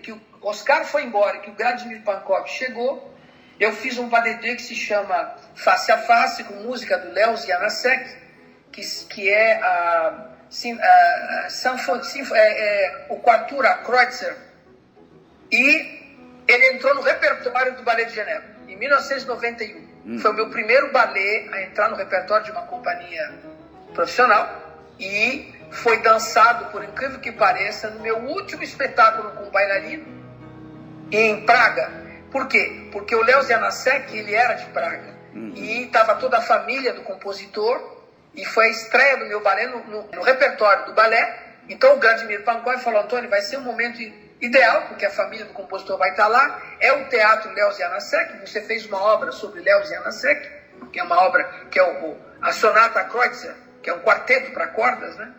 que o Oscar foi embora e que o Vladimir Pankov chegou, eu fiz um pas de deux que se chama Face a Face, com música do Léo Janacek, que é o Quartura Kreutzer, e ele entrou no repertório do Ballet de Genebra, em 1991. Foi o meu primeiro ballet a entrar no repertório de uma companhia profissional e foi dançado, por incrível que pareça, no meu último espetáculo com bailarino em Praga. Por quê? Porque o Léo Janacek, ele era de Praga e estava toda a família do compositor e foi a estreia do meu ballet no repertório do balé. Então o Vladimir Pankov falou, Antônio, vai ser um momento ideal, porque a família do compositor vai estar lá. É o Teatro Léo Janacek. Você fez uma obra sobre Léo Janacek, que é uma obra que é a Sonata Kreutzer, que é um quarteto para cordas, né?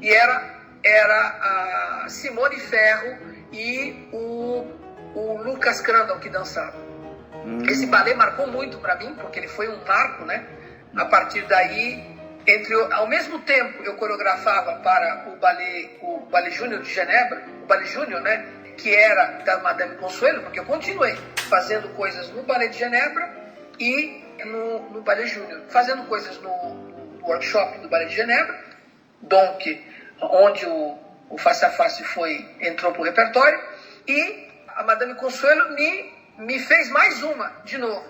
E era a Simone Ferro e o Lucas Crandall que dançavam. Esse ballet marcou muito para mim, porque ele foi um marco, né? A partir daí, ao mesmo tempo eu coreografava para o Ballet Júnior de Genebra, o Ballet Júnior, né? Que era da Madame Consuelo, porque eu continuei fazendo coisas no Ballet de Genebra e no Ballet Júnior, fazendo coisas no workshop do Ballet de Genebra, onde o Face a Face entrou para o repertório, E a Madame Consuelo me fez mais uma, de novo.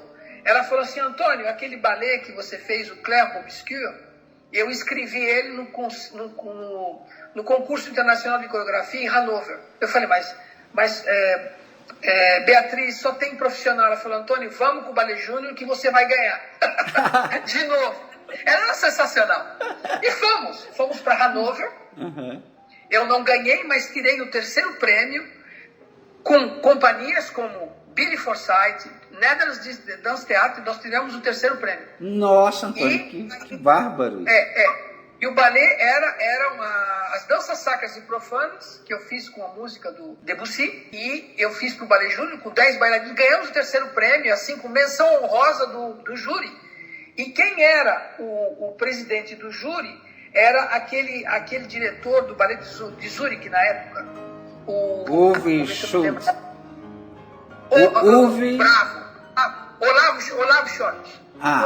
Ela falou assim, Antônio, aquele balé que você fez, o Clair Obscur, eu escrevi ele no concurso internacional de coreografia em Hannover. Eu falei, mas Beatriz, só tem profissional. Ela falou, Antônio, vamos com o Ballet Júnior que você vai ganhar. De novo. Era sensacional. E fomos para Hannover. Uhum. Eu não ganhei, mas tirei o terceiro prêmio com companhias como Billy Forsyth, Netherlands Dance Theatre. Nós tivemos o terceiro prêmio. Nossa, Antônio, que bárbaro. E o ballet eram as danças sacras e profanas, que eu fiz com a música do Debussy, e eu fiz para o Ballet Júnior com 10 bailarinos. Ganhamos o terceiro prêmio, assim, com menção honrosa do júri. E quem era o presidente do júri era aquele diretor do ballet de Zurique na época. Uwe Schultz. Bravo. Olavo Scholz. Olavo Scholz. Tá.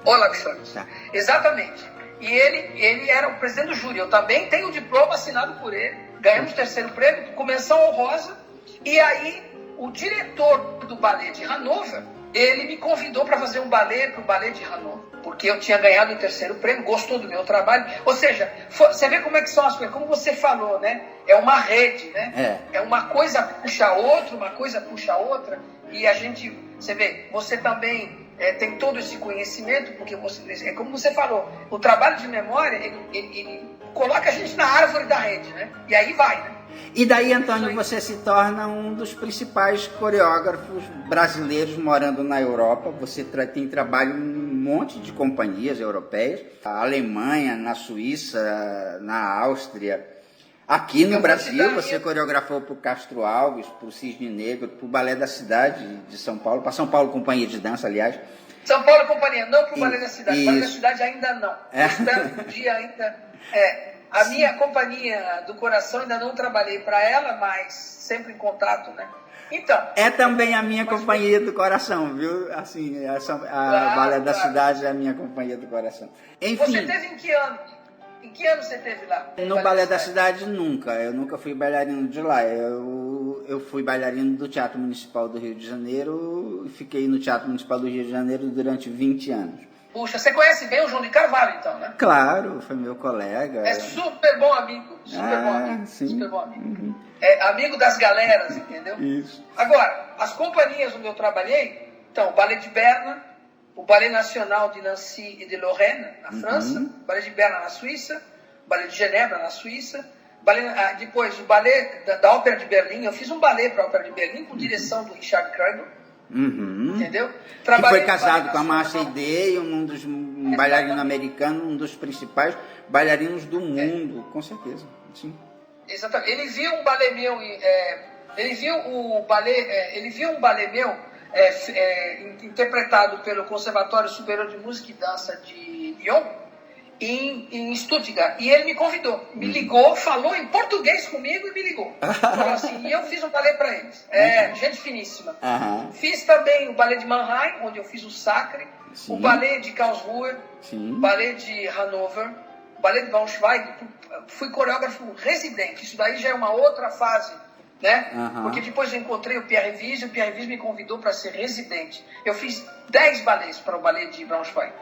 Olavo Scholz. Tá. Exatamente. E ele era o presidente do júri. Eu também tenho o diploma assinado por ele. Ganhamos o terceiro prêmio, com menção honrosa. E aí, o diretor do ballet de Hannover, ele me convidou para fazer um ballet para o ballet de Hannover. Porque eu tinha ganhado o terceiro prêmio, gostou do meu trabalho. Ou seja, você vê como é que são as coisas. Como você falou, né? É uma rede, né? É uma coisa puxa a outra, uma coisa puxa a outra. E a gente, você vê, você também... tem todo esse conhecimento, porque é como você falou, o trabalho de memória, ele coloca a gente na árvore da rede, né? E aí vai, né? E daí, Antônio, você se torna um dos principais coreógrafos brasileiros morando na Europa. Você tem trabalho em um monte de companhias europeias, na Alemanha, na Suíça, na Áustria. Aqui no Brasil, você coreografou para o Castro Alves, para o Cisne Negro, para o Balé da Cidade de São Paulo, para São Paulo Companhia de Dança, aliás. São Paulo Companhia, não para o Balé da Cidade. O Balé da Cidade ainda não. Espero que um dia ainda... A minha companhia do coração, ainda não trabalhei para ela, mas sempre em contato, né? Então... É também a minha companhia do coração, viu? Assim, Balé da Cidade é a minha companhia do coração. Enfim... Você teve em que ano? Em que ano você teve lá? No Balé da Cidade, nunca. Eu nunca fui bailarino de lá. Eu fui bailarino do Teatro Municipal do Rio de Janeiro e fiquei no Teatro Municipal do Rio de Janeiro durante 20 anos. Puxa, você conhece bem o João de Carvalho, então, né? Claro, foi meu colega. É super bom amigo. Sim. Super bom amigo. Uhum. É amigo das galeras, entendeu? Isso. Agora, as companhias onde eu trabalhei, então, o Ballet de Berna, o Ballet Nacional de Nancy e de Lorraine, na França, o Ballet de Berna na Suíça, o Ballet de Genebra na Suíça, depois o Ballet da Ópera de Berlim. Eu fiz um ballet para a Ópera de Berlim com direção do Richard Kregel, entendeu? Que foi casado com a Marcia Day, um bailarino americano, um dos principais bailarinos do mundo, com certeza. Sim. Exatamente. Ele viu um ballet meu, ele viu um ballet meu interpretado pelo Conservatório Superior de Música e Dança de Lyon, em Stuttgart, e ele me convidou, me ligou, falou em português comigo e me ligou. Falou assim, e eu fiz um ballet para eles. Gente finíssima. Fiz também o ballet de Mannheim, onde eu fiz o Sacre, o ballet de Karlsruhe, o ballet de Hannover, o ballet de Braunschweig. Fui coreógrafo residente. Isso daí já é uma outra fase, né? Porque depois eu encontrei o Pierre Rives, e o Pierre Rives me convidou para ser residente. Eu fiz 10 balés para o ballet de Braunschweig.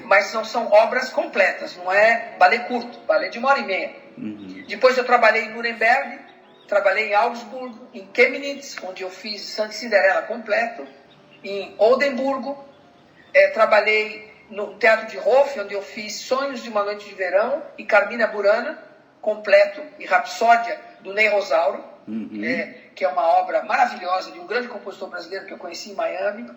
Mas não são obras completas, não é balé curto, balé de 1h30. Depois eu trabalhei em Nuremberg, trabalhei em Augsburg, em Chemnitz, onde eu fiz Santa Cinderela completo, em Oldenburgo, trabalhei no Teatro de Hof, onde eu fiz Sonhos de uma Noite de Verão e Carmina Burana completo, e Rapsódia do Ney Rosauro, que é uma obra maravilhosa de um grande compositor brasileiro que eu conheci em Miami.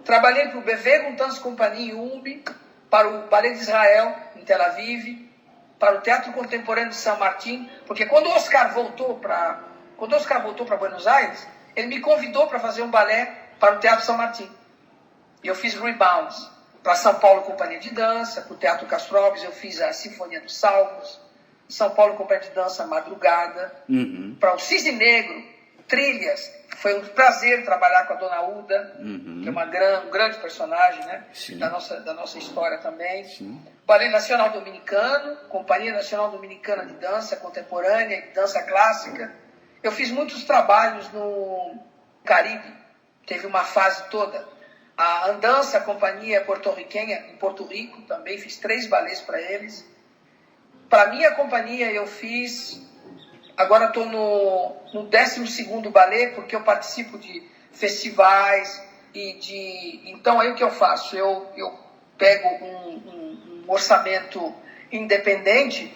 Trabalhei para o Bevegon Dance Company em Umbi, para o Ballet de Israel em Tel Aviv, para o Teatro Contemporâneo de São Martin, porque quando o Oscar voltou para Buenos Aires, ele me convidou para fazer um balé para o Teatro São Martin. E eu fiz Rebounds para São Paulo Companhia de Dança, para o Teatro Castro Alves eu fiz a Sinfonia dos Salmos, São Paulo Companhia de Dança Madrugada, para o Cisne Negro, Trilhas. Foi um prazer trabalhar com a Dona Uda, que é um grande personagem, né? Da nossa história também. Ballet Nacional Dominicano, Companhia Nacional Dominicana de Dança Contemporânea e Dança Clássica. Eu fiz muitos trabalhos no Caribe, teve uma fase toda. A Andança, a companhia porto-riquenha, em Porto Rico, também fiz 3 balés para eles. Para minha companhia eu fiz, agora estou no 12º balé, porque eu participo de festivais então aí o que eu faço? Eu pego um orçamento independente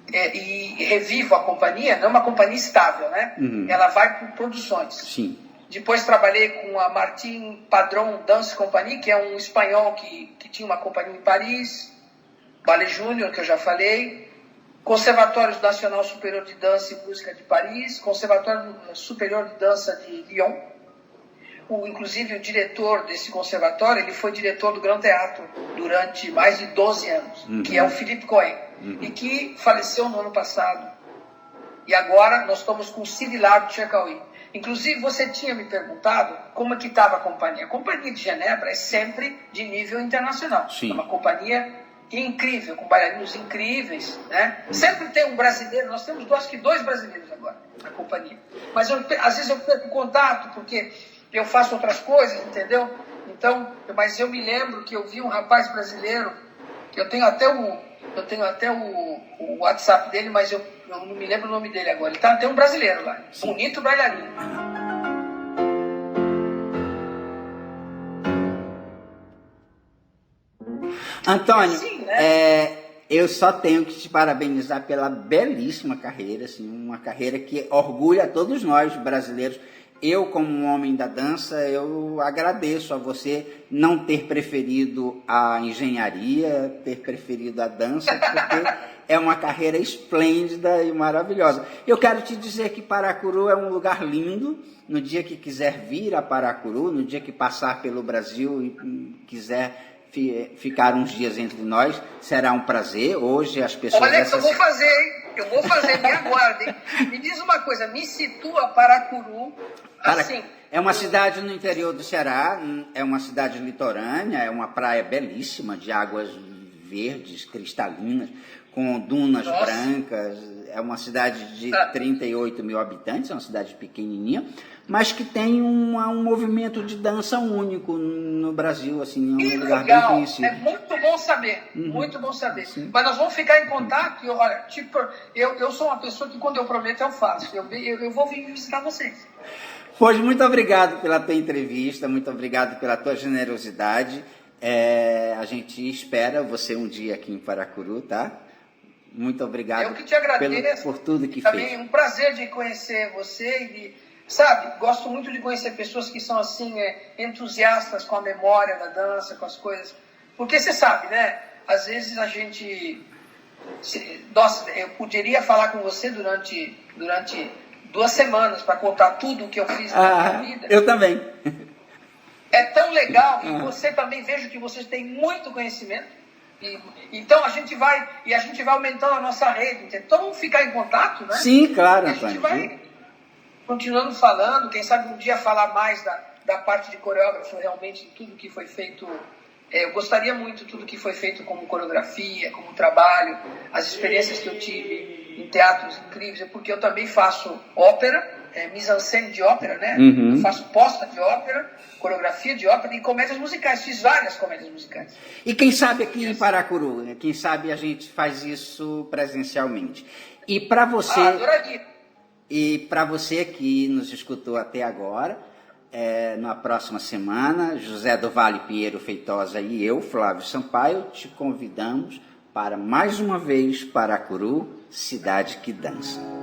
e revivo a companhia, não é uma companhia estável, né? Ela vai por produções. Sim. Depois trabalhei com a Martin Padrón Dance Company, que é um espanhol que tinha uma companhia em Paris, Ballet Júnior, que eu já falei, Conservatório Nacional Superior de Dança e Música de Paris, Conservatório Superior de Dança de Lyon. Inclusive o diretor desse conservatório, ele foi diretor do Gran Teatro durante mais de 12 anos, que é o Philippe Cohen, e que faleceu no ano passado. E agora nós estamos com o Cirilab Tchekauí. Inclusive, você tinha me perguntado como é que estava a companhia. A companhia de Genebra é sempre de nível internacional. Sim. É uma companhia incrível, com bailarinos incríveis, né? Sempre tem um brasileiro, nós temos acho que 2 brasileiros agora na companhia. Mas às vezes eu perco contato, porque eu faço outras coisas, entendeu? Então, mas eu me lembro que eu vi um rapaz brasileiro, que eu tenho até o WhatsApp dele, mas eu não me lembro o nome dele agora. Tem um brasileiro lá, bonito bailarino. Antônio, Assim, né? eu só tenho que te parabenizar pela belíssima carreira, assim, uma carreira que orgulha a todos nós brasileiros. Eu, como um homem da dança, eu agradeço a você não ter preferido a engenharia, ter preferido a dança, porque é uma carreira esplêndida e maravilhosa. Eu quero te dizer que Paracuru é um lugar lindo. No dia que quiser vir a Paracuru, no dia que passar pelo Brasil e quiser ficar uns dias entre nós, será um prazer. Hoje as pessoas... Olha, eu vou fazer, hein? Eu vou fazer, me aguardem. Me diz uma coisa, me situa Paracuru assim... É uma cidade no interior do Ceará, é uma cidade litorânea, é uma praia belíssima, de águas verdes, cristalinas, com dunas brancas. É uma cidade de 38 mil habitantes, é uma cidade pequenininha, mas que tem um movimento de dança único no Brasil, assim, é um lugar bem conhecido. É muito bom saber, muito bom saber. Sim. Mas nós vamos ficar em contato, e olha, tipo, eu sou uma pessoa que quando eu prometo eu faço, eu vou vir visitar vocês. Pois, muito obrigado pela tua entrevista, muito obrigado pela tua generosidade. A gente espera você um dia aqui em Paracuru, tá? Muito obrigado. Eu que te agradeço por tudo que também, fez. Um prazer de conhecer você e, sabe, gosto muito de conhecer pessoas que são assim, entusiastas com a memória da dança, com as coisas. Porque você sabe, né? Às vezes a gente... Nossa, eu poderia falar com você durante 2 semanas para contar tudo o que eu fiz na minha vida. Eu também. É tão legal, e você também, vejo que vocês têm muito conhecimento. Então a gente vai aumentando a nossa rede. Então vamos ficar em contato, né? Sim, claro, a gente vai continuando falando, quem sabe um dia falar mais da parte de coreógrafo, realmente, de tudo que foi feito. Eu gostaria muito de tudo que foi feito como coreografia, como trabalho, as experiências que eu tive em teatros incríveis, porque eu também faço ópera, mise-en-scène de ópera, né? Eu faço posta de ópera, coreografia de ópera e comédias musicais. Fiz várias comédias musicais. E quem sabe aqui em Paracuru, quem sabe a gente faz isso presencialmente. E para você... adoraria. E para você que nos escutou até agora, na próxima semana, José do Vale Pinheiro Feitosa e eu, Flávio Sampaio, te convidamos para mais uma vez Paracuru, cidade que dança.